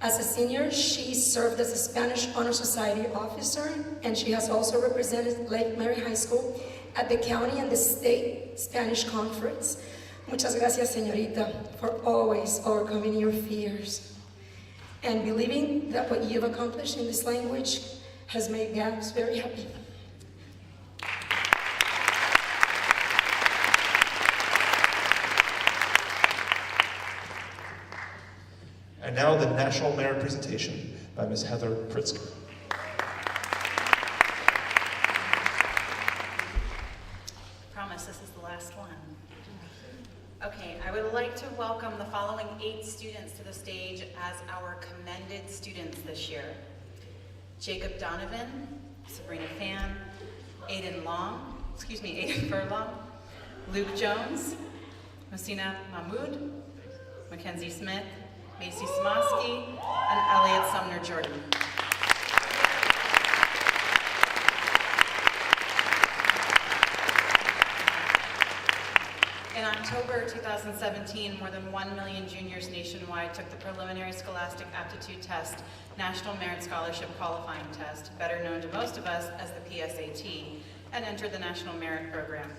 As a senior, she served as a Spanish Honor Society officer, and she has also represented Lake Mary High School at the county and the state Spanish conference. Muchas gracias, señorita, for always overcoming your fears and believing that what you've accomplished in this language has made GAPS very happy. And now the National Merit Presentation by Ms. Heather Pritzker. Promise this is the last one. Okay, I would like to welcome the following 8 students to the stage as our commended students this year. Jacob Donovan, Sabrina Fan, Aiden Furlong, Luke Jones, Messina Mahmood, Mackenzie Smith, Macy Smosky, and Elliot Sumner Jordan. In October 2017, more than 1 million juniors nationwide took the preliminary scholastic aptitude test, National Merit Scholarship Qualifying Test, better known to most of us as the PSAT, and entered the National Merit Program.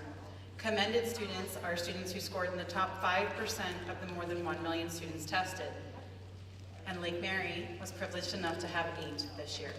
Commended students are students who scored in the top 5% of the more than 1 million students tested. And Lake Mary was privileged enough to have 8 this year.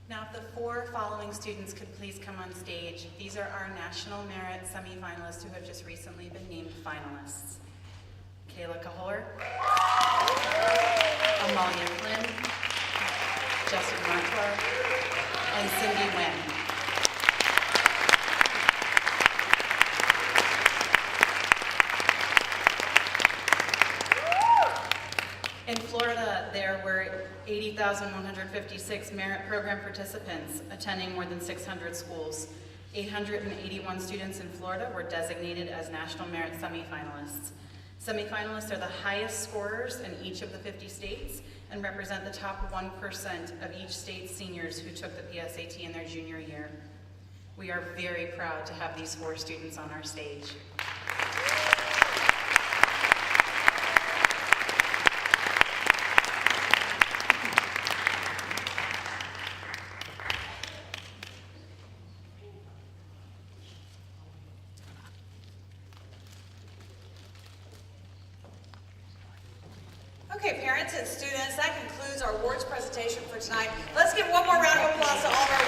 Now, if the 4 following students could please come on stage. These are our National Merit semifinalists who have just recently been named finalists. Kayla Cahor, Amalia Flynn, Jessica Marquardt, and Cindy Nguyen. In Florida, there were 80,156 merit program participants attending more than 600 schools. 881 students in Florida were designated as National Merit semifinalists. Semifinalists are the highest scorers in each of the 50 states and represent the top 1% of each state's seniors who took the PSAT in their junior year. We are very proud to have these 4 students on our stage. Okay, parents and students, that concludes our awards presentation for tonight. Let's give one more round of applause to all of our